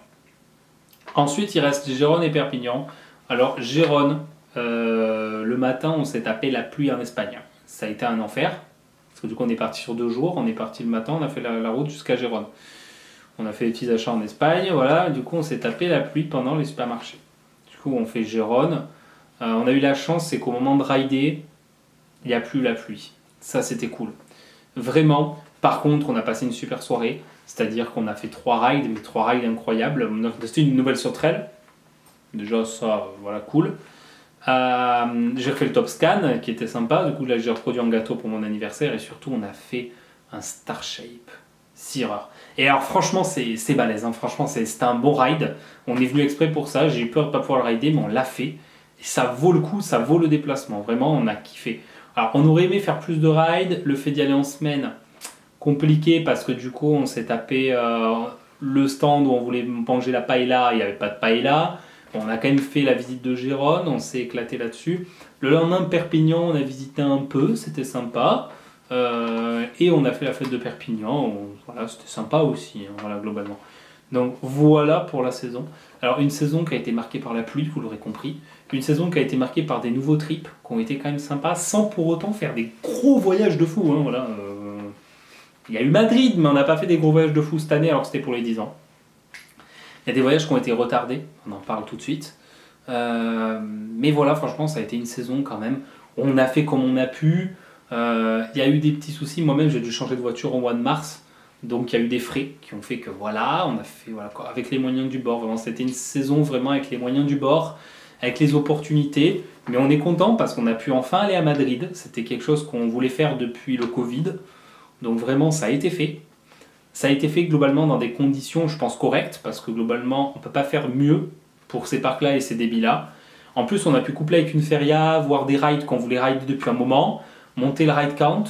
Ensuite, il reste Gérone et Perpignan. Alors, Gérone, le matin, on s'est tapé la pluie en Espagne. Ça a été un enfer, parce que du coup, on est parti sur 2 jours. On est parti le matin, on a fait la route jusqu'à Gérone. On a fait les petits achats en Espagne, voilà. Du coup, on s'est tapé la pluie pendant les supermarchés. Du coup, on fait Gérone. On a eu la chance, c'est qu'au moment de rider, il n'y a plus la pluie. Ça, c'était cool. Vraiment. Par contre, on a passé une super soirée. C'est-à-dire qu'on a fait 3 rides, mais 3 rides incroyables. On a testé une nouvelle sauterelle. Déjà, ça, voilà, cool. J'ai refait le top scan, qui était sympa. Du coup, là, j'ai reproduit un gâteau pour mon anniversaire. Et surtout, on a fait un Star Shape. 6 erreurs. Et alors, franchement, c'est balèze. Hein. Franchement, c'était un bon ride. On est venu exprès pour ça. J'ai eu peur de ne pas pouvoir le rider, mais on l'a fait. Et ça vaut le coup, ça vaut le déplacement. Vraiment, on a kiffé. Alors, on aurait aimé faire plus de rides. Le fait d'y aller en semaine, compliqué parce que du coup, on s'est tapé le stand où on voulait manger la paella. Il n'y avait pas de paella. On a quand même fait la visite de Gérone. On s'est éclaté là-dessus. Le lendemain, Perpignan, on a visité un peu. C'était sympa. Et on a fait la fête de Perpignan. Voilà, c'était sympa aussi, hein, voilà, globalement. Donc voilà pour la saison. Alors une saison qui a été marquée par la pluie, vous l'aurez compris. Une saison qui a été marquée par des nouveaux trips qui ont été quand même sympas, sans pour autant faire des gros voyages de fou. Hein, voilà. Il y a eu Madrid, mais on n'a pas fait des gros voyages de fou cette année, alors que c'était pour les 10 ans. Il y a des voyages qui ont été retardés, on en parle tout de suite. Mais voilà, franchement, ça a été une saison quand même. On a fait comme on a pu. Il y a eu des petits soucis. Moi-même, j'ai dû changer de voiture au mois de mars. Donc il y a eu des frais qui ont fait que voilà, on a fait voilà, quoi, avec les moyens du bord. Vraiment, c'était une saison vraiment avec les moyens du bord, avec les opportunités. Mais on est content parce qu'on a pu enfin aller à Madrid. C'était quelque chose qu'on voulait faire depuis le Covid. Donc vraiment, ça a été fait. Ça a été fait globalement dans des conditions, je pense, correctes. Parce que globalement, on ne peut pas faire mieux pour ces parcs-là et ces débits-là. En plus, on a pu coupler avec une feria, voir des rides qu'on voulait rider depuis un moment, monter le ride count.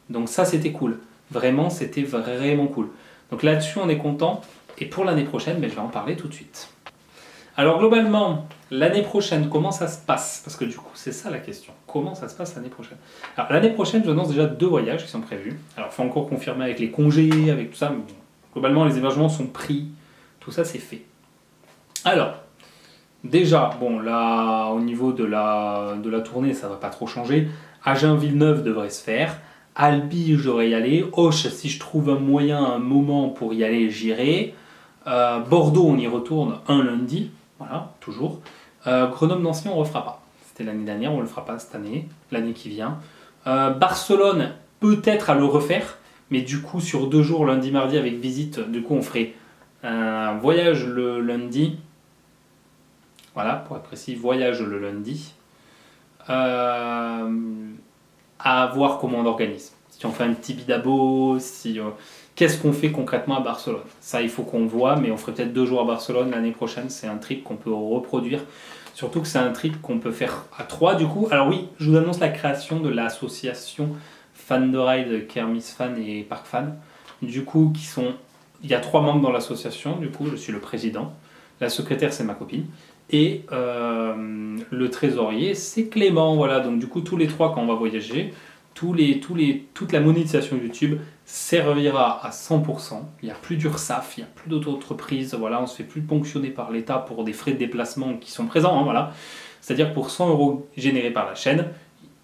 Donc ça, c'était cool. Vraiment, c'était vraiment cool. Donc là-dessus, on est content. Et pour l'année prochaine, je vais en parler tout de suite. Alors globalement, l'année prochaine, comment ça se passe? Parce que du coup, c'est ça la question. Comment ça se passe l'année prochaine? Alors l'année prochaine, j'annonce déjà 2 voyages qui sont prévus. Alors il faut encore confirmer avec les congés, avec tout ça. Mais bon, globalement, les hébergements sont pris. Tout ça, c'est fait. Alors, déjà, bon, là, au niveau de la tournée, ça ne va pas trop changer. Agen-Villeneuve devrait se faire. Albi, je devrais y aller. Auch, si je trouve un moyen, un moment pour y aller, j'irai. Bordeaux, on y retourne un lundi. Voilà, toujours. Grenoble-Nancy, on ne refera pas. C'était l'année dernière, on ne le fera pas cette année, l'année qui vient. Barcelone, peut-être à le refaire, mais du coup, sur 2 jours, lundi, mardi, avec visite, du coup, on ferait un voyage le lundi. Voilà, pour être précis, voyage le lundi. À voir comment on organise. Si on fait un petit bidabo, qu'est-ce qu'on fait concrètement à Barcelone? Ça, il faut qu'on voit, mais on ferait peut-être 2 jours à Barcelone l'année prochaine. C'est un trip qu'on peut reproduire. Surtout que c'est un trip qu'on peut faire à 3 du coup. Alors oui, je vous annonce la création de l'association Fan de Ride, Kermis Fan et Park Fan. Du coup, il y a 3 membres dans l'association. Du coup, je suis le président. La secrétaire, c'est ma copine. Et le trésorier, c'est Clément. Voilà, donc du coup, tous les 3, quand on va voyager, toute la monétisation YouTube servira à 100%. Il n'y a plus d'URSSAF, il n'y a plus d'auto-entreprise, voilà, on ne se fait plus ponctionner par l'État pour des frais de déplacement qui sont présents, hein, voilà. C'est-à-dire pour 100 euros générés par la chaîne,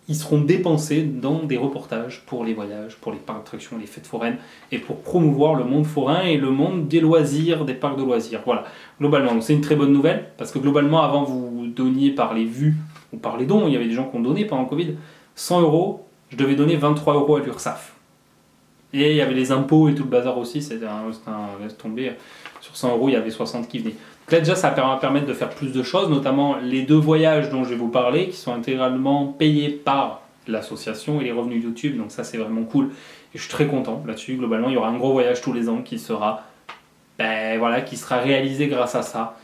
ils seront dépensés dans des reportages pour les voyages, pour les parcs d'attractions, les fêtes foraines, et pour promouvoir le monde forain et le monde des loisirs, des parcs de loisirs. Voilà, globalement, c'est une très bonne nouvelle, parce que globalement, avant, vous donniez par les vues ou par les dons, il y avait des gens qui ont donné pendant le Covid, 100 euros, je devais donner 23 euros à l'URSSAF. Et il y avait les impôts et tout le bazar aussi, laisse tomber, sur 100 euros, il y avait 60 qui venaient. Donc là, déjà, ça va permettre de faire plus de choses, notamment les 2 voyages dont je vais vous parler, qui sont intégralement payés par l'association et les revenus YouTube, donc ça, c'est vraiment cool. Et je suis très content là-dessus. Globalement, il y aura un gros voyage tous les ans qui sera réalisé grâce à ça.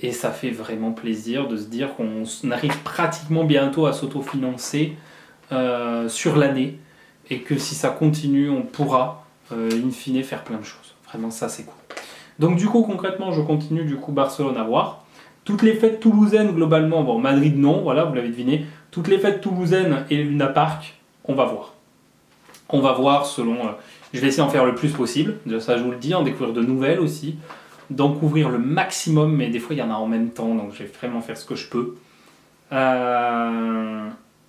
Et ça fait vraiment plaisir de se dire qu'on arrive pratiquement bientôt à s'autofinancer sur l'année, et que si ça continue, on pourra in fine faire plein de choses. Vraiment, ça c'est cool. Donc du coup, concrètement, je continue du coup Barcelone à voir. Toutes les fêtes toulousaines, globalement, bon, Madrid non, voilà, vous l'avez deviné. Toutes les fêtes toulousaines et les Luna Park, on va voir. On va voir selon... je vais essayer d'en faire le plus possible, déjà ça je vous le dis, en découvrir de nouvelles aussi, d'en couvrir le maximum, mais des fois il y en a en même temps, donc je vais vraiment faire ce que je peux.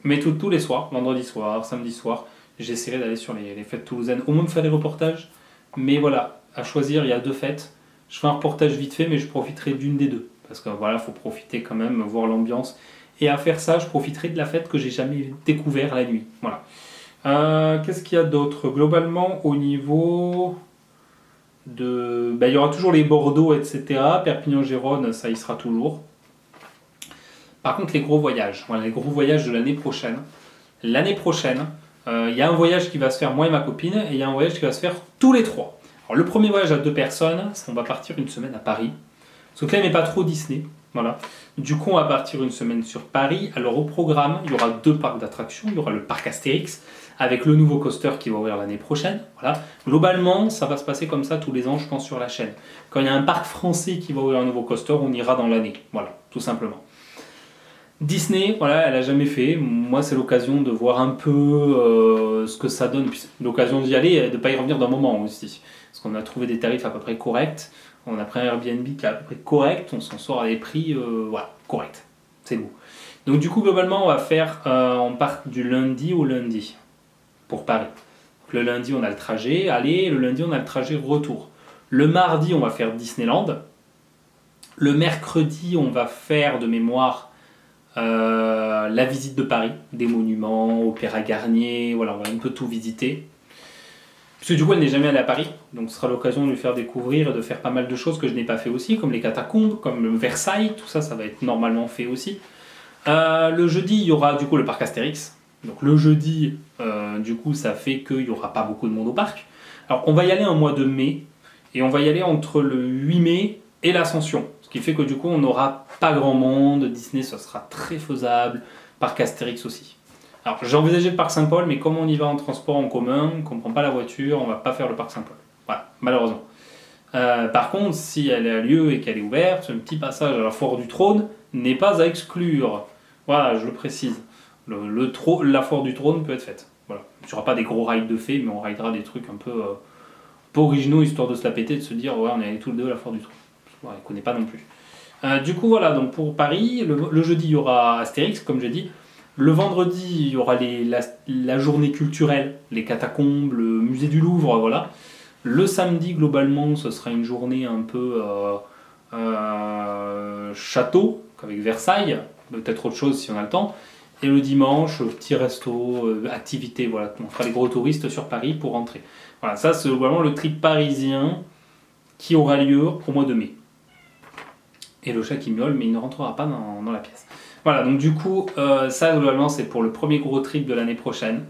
Mais tous les soirs, vendredi soir, samedi soir, j'essaierai d'aller sur les fêtes toulousaines, au moins me faire des reportages. Mais voilà, à choisir, il y a 2 fêtes. Je ferai un reportage vite fait, mais je profiterai d'une des 2. Parce que voilà, il faut profiter quand même, voir l'ambiance. Et à faire ça, je profiterai de la fête que j'ai jamais découvert la nuit. Voilà. Qu'est-ce qu'il y a d'autre ? Globalement, au niveau de... il y aura toujours les Bordeaux, etc. Perpignan-Gérone, ça y sera toujours. Par contre, les gros voyages. Voilà, les gros voyages de l'année prochaine. L'année prochaine, il y a un voyage qui va se faire moi et ma copine, et il y a un voyage qui va se faire tous les 3. Alors, le premier voyage à 2 personnes, on va partir une semaine à Paris. Parce que Clem n'est pas trop Disney. Voilà. Du coup, on va partir une semaine sur Paris. Alors, au programme, il y aura 2 parcs d'attractions. Il y aura le parc Astérix, avec le nouveau coaster qui va ouvrir l'année prochaine. Voilà. Globalement, ça va se passer comme ça tous les ans, je pense, sur la chaîne. Quand il y a un parc français qui va ouvrir un nouveau coaster, on ira dans l'année. Voilà, tout simplement. Disney, voilà, elle a jamais fait. Moi, c'est l'occasion de voir un peu ce que ça donne. Puis l'occasion d'y aller et de ne pas y revenir d'un moment aussi. Parce qu'on a trouvé des tarifs à peu près corrects. On a pris un Airbnb qui est à peu près correct. On s'en sort à des prix corrects. C'est beau. Donc du coup, globalement, on part du lundi au lundi pour Paris. Donc, le lundi, on a le trajet aller. Le lundi, on a le trajet retour. Le mardi, on va faire Disneyland. Le mercredi, on va faire de mémoire... la visite de Paris, des monuments, Opéra Garnier, voilà, on va un peu tout visiter. Parce que du coup, elle n'est jamais allée à Paris, donc ce sera l'occasion de lui faire découvrir et de faire pas mal de choses que je n'ai pas fait aussi, comme les catacombes, comme Versailles, tout ça, ça va être normalement fait aussi. Le jeudi, il y aura du coup le parc Astérix. Donc le jeudi, du coup, ça fait qu'il n'y aura pas beaucoup de monde au parc. Alors, on va y aller en mois de mai, et on va y aller entre le 8 mai et l'Ascension. Ce qui fait que du coup, on n'aura pas grand monde. Disney, ça sera très faisable. Parc Astérix aussi. Alors, j'ai envisagé le parc Saint-Paul, mais comme on y va en transport en commun, qu'on ne prend pas la voiture, on ne va pas faire le parc Saint-Paul. Voilà, malheureusement. Par contre, si elle a lieu et qu'elle est ouverte, un petit passage à la Foire du Trône n'est pas à exclure. Voilà, je le précise. La Foire du Trône peut être faite. Voilà. Il n'y aura pas des gros rides de fées, mais on ridera des trucs un peu originaux, histoire de se la péter, de se dire, ouais, on est allés tous les deux à la Foire du Trône. Ouais, elle ne connaît pas non plus. Du coup, voilà, donc pour Paris, le jeudi, il y aura Astérix, comme j'ai dit. Le vendredi, il y aura la journée culturelle, les catacombes, le musée du Louvre, voilà. Le samedi, globalement, ce sera une journée un peu château, avec Versailles, peut-être autre chose si on a le temps. Et le dimanche, petit resto, activité, voilà. On fera les gros touristes sur Paris pour rentrer. Voilà, ça c'est vraiment le trip parisien qui aura lieu au mois de mai. Et le chat qui miaule, mais il ne rentrera pas dans la pièce. Voilà, donc du coup, ça globalement c'est pour le premier gros trip de l'année prochaine.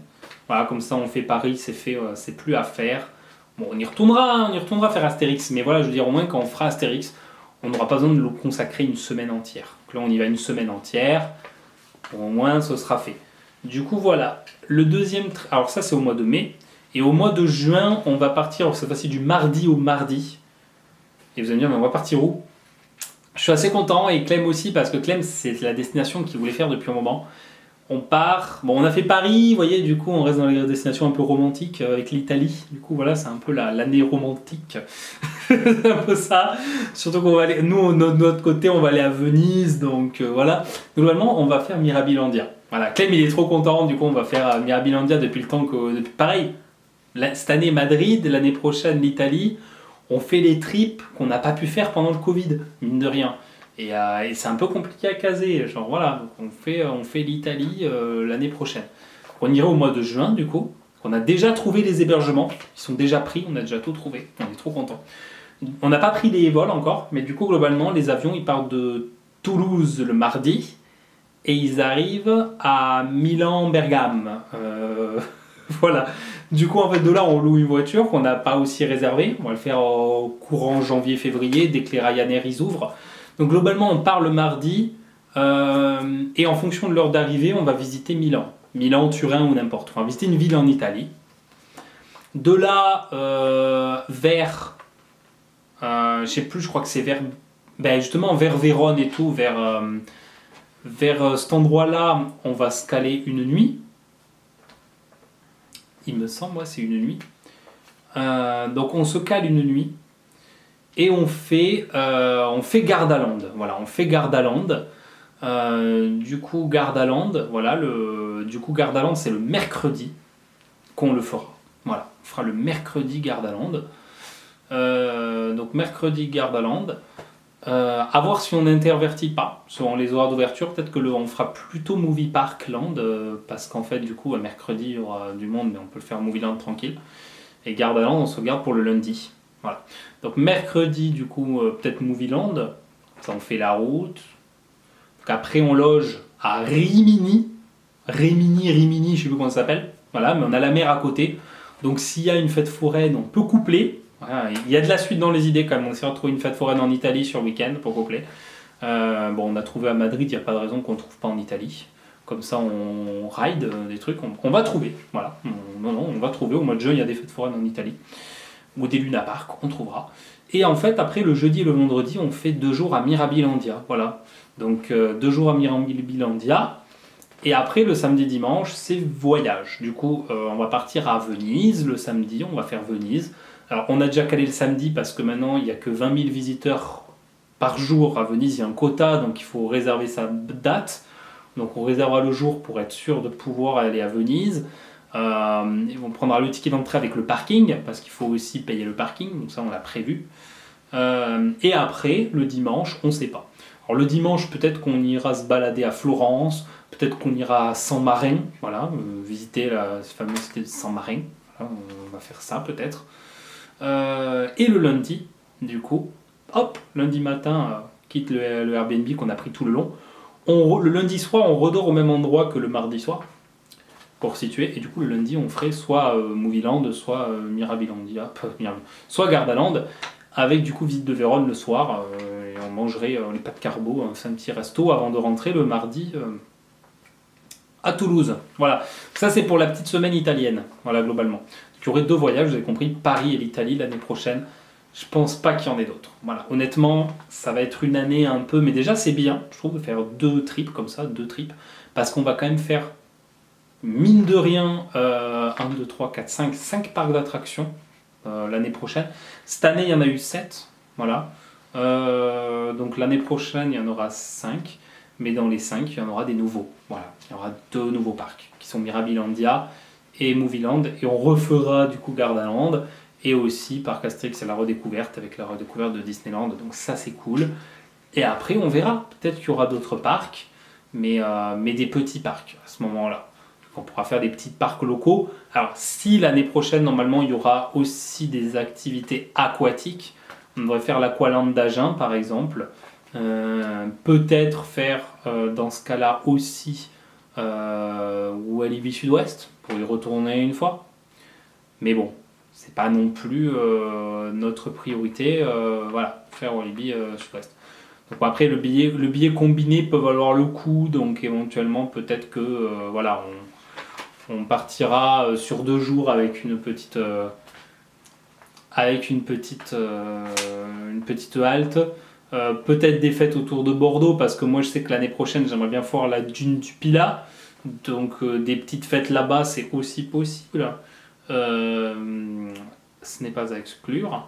Voilà, comme ça on fait Paris, c'est fait, c'est plus à faire. Bon, on y retournera faire Astérix, mais voilà, je veux dire, au moins quand on fera Astérix, on n'aura pas besoin de le consacrer une semaine entière. Donc là on y va une semaine entière, au moins ce sera fait. Du coup voilà, le deuxième, alors ça c'est au mois de mai, et au mois de juin, on va partir cette fois-ci du mardi au mardi. Et vous allez me dire, mais on va partir où ? Je suis assez content, et Clem aussi, parce que Clem, c'est la destination qu'il voulait faire depuis un moment. On part, bon on a fait Paris, vous voyez, du coup on reste dans les destinations un peu romantiques avec l'Italie, du coup voilà, c'est un peu l'année romantique, c'est un peu ça, surtout qu'on va aller, nous de notre côté on va aller à Venise, donc voilà, globalement on va faire Mirabilandia, voilà, Clem il est trop content, du coup on va faire Mirabilandia depuis le temps que, pareil, cette année Madrid, l'année prochaine l'Italie, on fait les trips qu'on n'a pas pu faire pendant le Covid, mine de rien. Et c'est un peu compliqué à caser, genre voilà, donc on fait l'Italie l'année prochaine. On irait au mois de juin du coup, on a déjà trouvé les hébergements, ils sont déjà pris, on a déjà tout trouvé, on est trop content. On n'a pas pris les vols encore, mais du coup globalement les avions ils partent de Toulouse le mardi et ils arrivent à Milan-Bergame. Voilà. Du coup, en fait, de là, on loue une voiture qu'on n'a pas aussi réservée. On va le faire au courant janvier-février, dès que les Ryanair ils ouvrent. Donc, globalement, on part le mardi. Et en fonction de l'heure d'arrivée, on va visiter Milan. Milan, Turin ou n'importe. On va visiter une ville en Italie. De là, vers... je sais plus, je crois que c'est vers... Ben, justement, vers Vérone et tout, vers cet endroit-là, on va se caler une nuit. Il me semble, moi, c'est une nuit. Donc on se cale une nuit et on fait Gardaland. Voilà, on fait Gardaland. Du coup, Gardaland, voilà, Gardaland, c'est le mercredi qu'on le fera. Voilà, on fera le mercredi Gardaland. Donc mercredi Gardaland. À voir si on n'intervertit pas selon les horaires d'ouverture, peut-être que on fera plutôt Movie Park Land parce qu'en fait du coup mercredi il y aura du monde mais on peut le faire Movie Land tranquille et Gardaland on se garde pour le lundi, voilà. Donc mercredi du coup peut-être Movie Land, ça on fait la route, donc après on loge à Rimini, je sais plus comment ça s'appelle, voilà, mais on a la mer à côté, donc s'il y a une fête foraine on peut coupler. Voilà, il y a de la suite dans les idées quand même. On s'est retrouvé une fête foraine en Italie sur le week-end pour coupler. Bon, on a trouvé à Madrid, il n'y a pas de raison qu'on ne trouve pas en Italie. Comme ça, on ride des trucs. On va trouver. Voilà. On va trouver. Au mois de juin, il y a des fêtes foraines en Italie. Ou des Luna Park, on trouvera. Et en fait, après le jeudi et le vendredi, on fait 2 jours à Mirabilandia. Voilà. Donc 2 jours à Mirabilandia. Et après, le samedi dimanche, c'est voyage. Du coup, on va partir à Venise. Le samedi, on va faire Venise. Alors, on a déjà calé le samedi parce que maintenant, il n'y a que 20 000 visiteurs par jour à Venise. Il y a un quota, donc il faut réserver sa date. Donc, on réservera le jour pour être sûr de pouvoir aller à Venise. On prendra le ticket d'entrée avec le parking, parce qu'il faut aussi payer le parking. Donc ça, on l'a prévu. Et après, le dimanche, on ne sait pas. Alors, le dimanche, peut-être qu'on ira se balader à Florence. Peut-être qu'on ira à San Marin, voilà, visiter la fameuse cité de San Marin. Voilà, on va faire ça, peut-être. Et le lundi, du coup, hop, lundi matin, quitte le Airbnb qu'on a pris tout le long. Le lundi soir, on redort au même endroit que le mardi soir, pour situer. Et du coup, le lundi, on ferait soit Movieland, soit Mirabilandia, soit Gardaland, avec du coup visite de Vérone le soir. Et on mangerait les pâtes carbo, un petit resto, avant de rentrer le mardi à Toulouse. Voilà, ça c'est pour la petite semaine italienne, voilà, globalement. Il y aurait 2 voyages, vous avez compris, Paris et l'Italie l'année prochaine. Je pense pas qu'il y en ait d'autres. Voilà, honnêtement, ça va être une année un peu, mais déjà c'est bien, je trouve, de faire 2 trips comme ça, 2 trips, parce qu'on va quand même faire, mine de rien, 1, 2, 3, 4, 5 parcs d'attractions l'année prochaine. Cette année, il y en a eu 7, voilà. Donc l'année prochaine, il y en aura 5, mais dans les 5, il y en aura des nouveaux. Voilà, il y aura 2 nouveaux parcs, qui sont Mirabilandia et Movieland, et on refera du coup Gardaland, et aussi Parc Astérix, c'est la redécouverte, avec la redécouverte de Disneyland, donc ça c'est cool. Et après on verra, peut-être qu'il y aura d'autres parcs, mais des petits parcs à ce moment-là. On pourra faire des petits parcs locaux. Alors si l'année prochaine, normalement, il y aura aussi des activités aquatiques, on devrait faire l'Aqualand d'Agen par exemple, peut-être faire dans ce cas-là aussi Walibi Sud-Ouest, pour y retourner une fois. Mais bon, c'est pas non plus notre priorité, voilà, faire Walibi Sud-Ouest. Donc après, le billet combiné peut valoir le coup, donc éventuellement peut-être que voilà, on partira sur 2 jours avec une petite halte. Peut-être des fêtes autour de Bordeaux, parce que moi je sais que l'année prochaine j'aimerais bien voir la dune du Pilat. Donc des petites fêtes là-bas, c'est aussi possible. Ce n'est pas à exclure.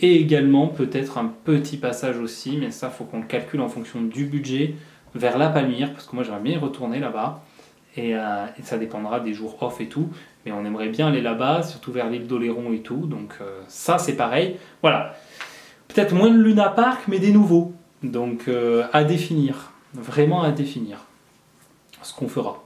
Et également peut-être un petit passage aussi, mais ça faut qu'on le calcule en fonction du budget, vers la Palmyre, parce que moi j'aimerais bien y retourner là-bas. Et ça dépendra des jours off et tout. Mais on aimerait bien aller là-bas, surtout vers l'île d'Oléron et tout. Donc ça c'est pareil. Voilà. Peut-être moins de Luna Park, mais des nouveaux. Donc à définir. Vraiment à définir. Ce qu'on fera.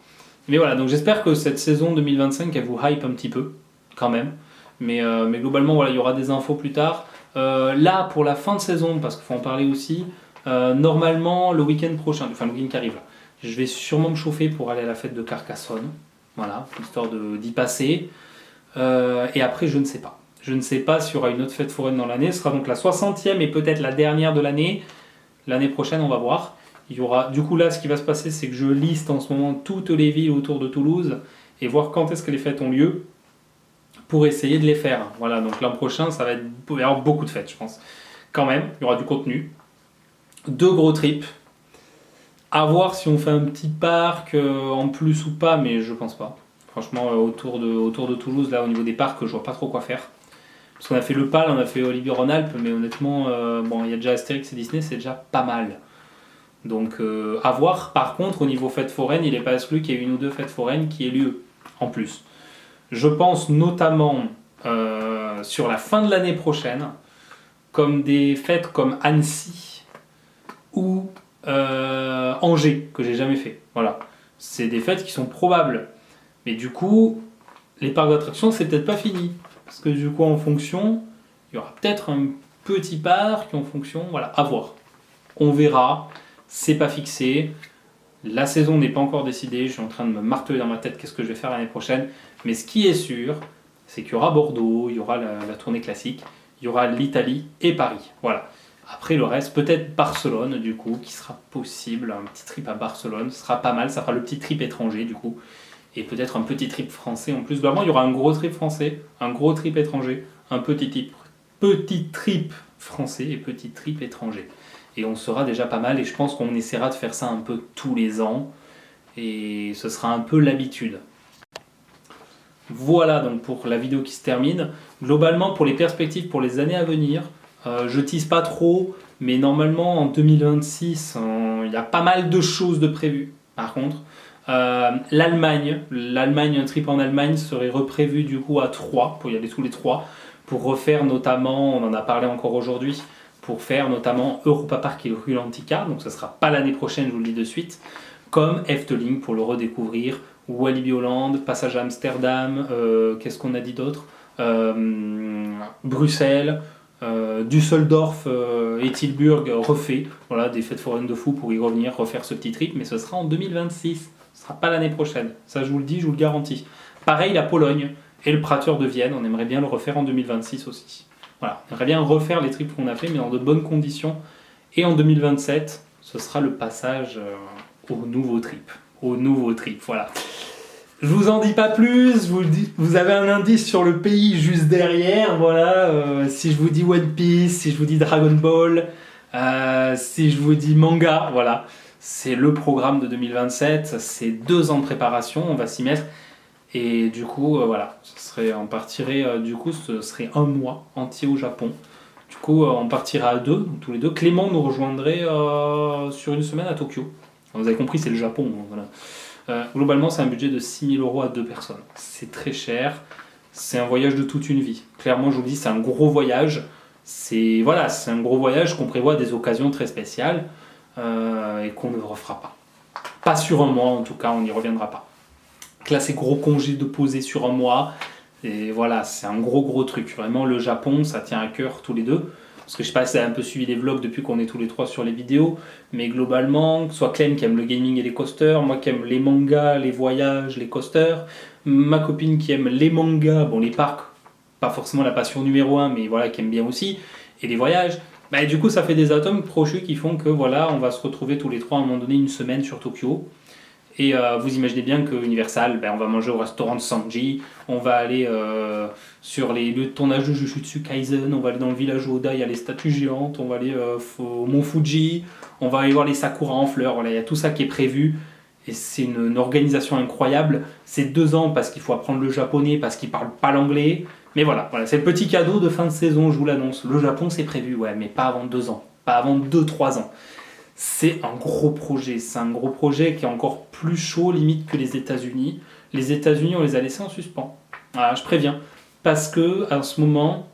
Mais voilà, donc j'espère que cette saison 2025, elle vous hype un petit peu, quand même. Mais globalement, voilà, il y aura des infos plus tard. Là, pour la fin de saison, parce qu'il faut en parler aussi, normalement, le week-end prochain, enfin le week-end qui arrive là, je vais sûrement me chauffer pour aller à la fête de Carcassonne. Voilà, histoire d'y passer. Et après, je ne sais pas. Je ne sais pas s'il y aura une autre fête foraine dans l'année. Ce sera donc la 60e et peut-être la dernière de l'année. L'année prochaine, on va voir. Il y aura, du coup là, ce qui va se passer, c'est que je liste en ce moment toutes les villes autour de Toulouse et voir quand est-ce que les fêtes ont lieu pour essayer de les faire. Voilà, donc l'an prochain, ça va être, il va y avoir beaucoup de fêtes, je pense. Quand même, il y aura du contenu. 2 gros trips. À voir si on fait un petit parc en plus ou pas, mais je pense pas. Franchement, autour de Toulouse, là, au niveau des parcs, je vois pas trop quoi faire. Parce qu'on a fait le PAL, on a fait Olivier-Rhône-Alpes, mais honnêtement, bon, il y a déjà Astérix et Disney, c'est déjà pas mal. Donc à voir. Par contre, au niveau fête foraine, il n'est pas exclu qu'il y ait une ou deux fêtes foraines qui aient lieu en plus. Je pense notamment sur la fin de l'année prochaine, comme des fêtes comme Annecy ou Angers, que j'ai jamais fait. Voilà. C'est des fêtes qui sont probables. Mais du coup, les parcs d'attractions, c'est peut-être pas fini. Parce que du coup, en fonction, il y aura peut-être un petit parc en fonction. Voilà, à voir. On verra. C'est pas fixé. La saison n'est pas encore décidée. Je suis en train de me marteler dans ma tête qu'est-ce que je vais faire l'année prochaine. Mais ce qui est sûr, c'est qu'il y aura Bordeaux, il y aura la tournée classique, il y aura l'Italie et Paris. Voilà. Après le reste, peut-être Barcelone du coup, qui sera possible. Un petit trip à Barcelone, ce sera pas mal. Ça fera le petit trip étranger du coup. Et peut-être un petit trip français en plus. Globalement, il y aura un gros trip français, un gros trip étranger, un petit trip français et petit trip étranger. Et on sera déjà pas mal et je pense qu'on essaiera de faire ça un peu tous les ans et ce sera un peu l'habitude. Voilà donc pour la vidéo qui se termine. Globalement pour les perspectives pour les années à venir, je tease pas trop, mais normalement en 2026 il y a pas mal de choses de prévues. Par contre, l'Allemagne, un trip en Allemagne serait reprévu du coup à 3, pour y aller tous les 3, pour refaire notamment, on en a parlé encore aujourd'hui, pour faire notamment Europa Park et Rulantica, donc ça sera pas l'année prochaine, je vous le dis de suite, comme Efteling pour le redécouvrir, Walibi Holland, passage à Amsterdam, qu'est-ce qu'on a dit d'autre, Bruxelles, Düsseldorf et Tilburg refait, voilà, des fêtes foraines de fou pour y revenir, refaire ce petit trip, mais ce sera en 2026, ce sera pas l'année prochaine, ça je vous le dis, je vous le garantis. Pareil la Pologne et le Prater de Vienne, on aimerait bien le refaire en 2026 aussi. Voilà, on aimerait bien refaire les trips qu'on a fait, mais dans de bonnes conditions. Et en 2027, ce sera le passage au nouveau trip. Au nouveau trip, voilà. Je vous en dis pas plus, vous avez un indice sur le pays juste derrière, voilà. Si je vous dis One Piece, si je vous dis Dragon Ball, si je vous dis manga, voilà. C'est le programme de 2027, c'est 2 ans de préparation, on va s'y mettre. Et du coup, voilà, on partirait, du coup, ce serait 1 mois entier au Japon. Du coup, on partirait à 2, tous les deux. Clément nous rejoindrait sur une semaine à Tokyo. Vous avez compris, c'est le Japon. Voilà. Globalement, c'est un budget de 6 000 € à 2 personnes. C'est très cher. C'est un voyage de toute une vie. Clairement, je vous le dis, c'est un gros voyage. C'est un gros voyage qu'on prévoit à des occasions très spéciales et qu'on ne refera pas. Pas sur 1 mois, en tout cas, on n'y reviendra pas. Là, c'est gros congé de poser sur 1 mois. Et voilà, c'est un gros truc. Vraiment, le Japon, ça tient à cœur tous les deux. Parce que je sais pas si vous avez un peu suivi les vlogs depuis qu'on est tous les 3 sur les vidéos. Mais globalement, soit Clem qui aime le gaming et les coasters, moi qui aime les mangas, les voyages, les coasters, ma copine qui aime les mangas, bon les parcs, pas forcément la passion numéro 1, mais voilà, qui aime bien aussi, et les voyages. Bah, du coup, ça fait des atomes crochus qui font que voilà, on va se retrouver tous les 3 à un moment donné 1 semaine sur Tokyo. Et vous imaginez bien que Universal, on va manger au restaurant de Sanji, on va aller sur les lieux de tournage de Jujutsu Kaisen, on va aller dans le village Oda, il y a les statues géantes, on va aller au Mont Fuji, on va aller voir les sakuras en fleurs, voilà, il y a tout ça qui est prévu. et c'est une organisation incroyable. C'est 2 ans parce qu'il faut apprendre le japonais, parce qu'ils ne parlent pas l'anglais. Mais voilà, c'est le petit cadeau de fin de saison, je vous l'annonce. Le Japon, c'est prévu, ouais, mais pas avant 2 ans, pas avant 2-3 ans. C'est un gros projet, qui est encore plus chaud limite que les États-Unis. Les États-Unis, on les a laissés en suspens. Voilà, je préviens. Parce que, en ce moment,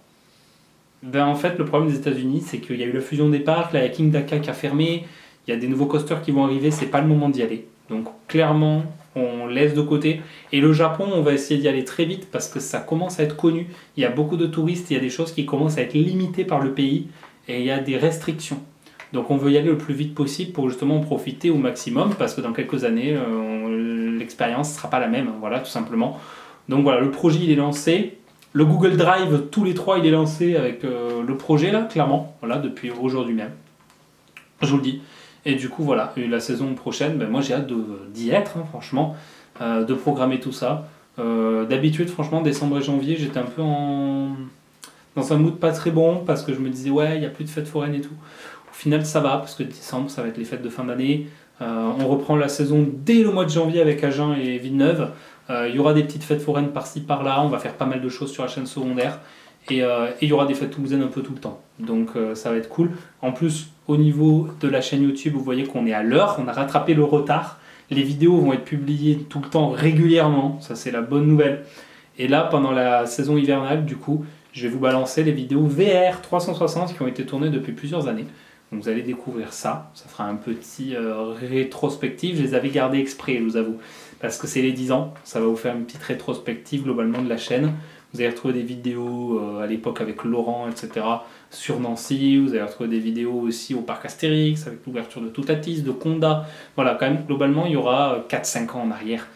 en fait, le problème des États-Unis, c'est qu'il y a eu la fusion des parcs, là, il y a King Daka qui a fermé, il y a des nouveaux coasters qui vont arriver, c'est pas le moment d'y aller. Donc, clairement, on laisse de côté. Et le Japon, on va essayer d'y aller très vite parce que ça commence à être connu. Il y a beaucoup de touristes, il y a des choses qui commencent à être limitées par le pays et il y a des restrictions. Donc on veut y aller le plus vite possible pour justement en profiter au maximum parce que dans quelques années, l'expérience ne sera pas la même, voilà, tout simplement. Donc voilà, le projet il est lancé. Le Google Drive, tous les 3, il est lancé avec le projet là, clairement, voilà, depuis aujourd'hui même. Je vous le dis. Et du coup, voilà, la saison prochaine, moi j'ai hâte d'y être, hein, franchement, de programmer tout ça. D'habitude, franchement, décembre et janvier, j'étais un peu dans un mood pas très bon parce que je me disais, ouais, il n'y a plus de fêtes foraines et tout. Au final, ça va parce que décembre, ça va être les fêtes de fin d'année. On reprend la saison dès le mois de janvier avec Agen et Villeneuve. Il y aura des petites fêtes foraines par-ci par-là. On va faire pas mal de choses sur la chaîne secondaire. Et il y aura des fêtes toulousaines un peu tout le temps. Donc ça va être cool. En plus, au niveau de la chaîne YouTube, vous voyez qu'on est à l'heure. On a rattrapé le retard. Les vidéos vont être publiées tout le temps régulièrement. Ça, c'est la bonne nouvelle. Et là, pendant la saison hivernale, du coup, je vais vous balancer les vidéos VR 360 qui ont été tournées depuis plusieurs années. Donc vous allez découvrir ça. Ça fera un petit rétrospective. Je les avais gardées exprès, je vous avoue. Parce que c'est les 10 ans. Ça va vous faire une petite rétrospective globalement de la chaîne. Vous allez retrouver des vidéos à l'époque avec Laurent, etc. sur Nancy. Vous allez retrouver des vidéos aussi au parc Astérix, avec l'ouverture de Toutatis, de Conda. Voilà, quand même, globalement, il y aura 4-5 ans en arrière.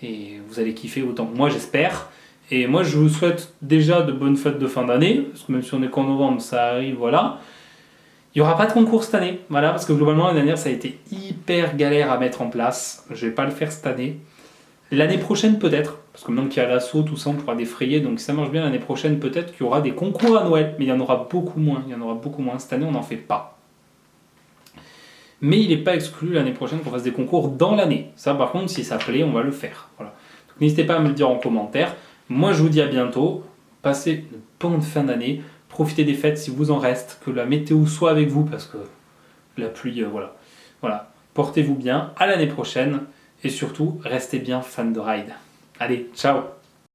Et vous allez kiffer autant que moi, j'espère. Et moi, je vous souhaite déjà de bonnes fêtes de fin d'année. Parce que même si on est qu'en novembre, ça arrive, voilà. Il n'y aura pas de concours cette année, voilà, parce que globalement, l'année dernière, ça a été hyper galère à mettre en place. Je ne vais pas le faire cette année. L'année prochaine, peut-être, parce que maintenant qu'il y a l'assaut, tout ça, on pourra défrayer. Donc, si ça marche bien, l'année prochaine, peut-être qu'il y aura des concours à Noël. Mais il y en aura beaucoup moins. Cette année, on n'en fait pas. Mais il n'est pas exclu l'année prochaine qu'on fasse des concours dans l'année. Ça, par contre, si ça plaît, on va le faire. Voilà. Donc, n'hésitez pas à me le dire en commentaire. Moi, je vous dis à bientôt. Passez une bonne fin d'année. Profitez des fêtes si vous en reste, que la météo soit avec vous parce que la pluie, voilà. Portez-vous bien, à l'année prochaine et surtout, restez bien fan de ride. Allez, ciao!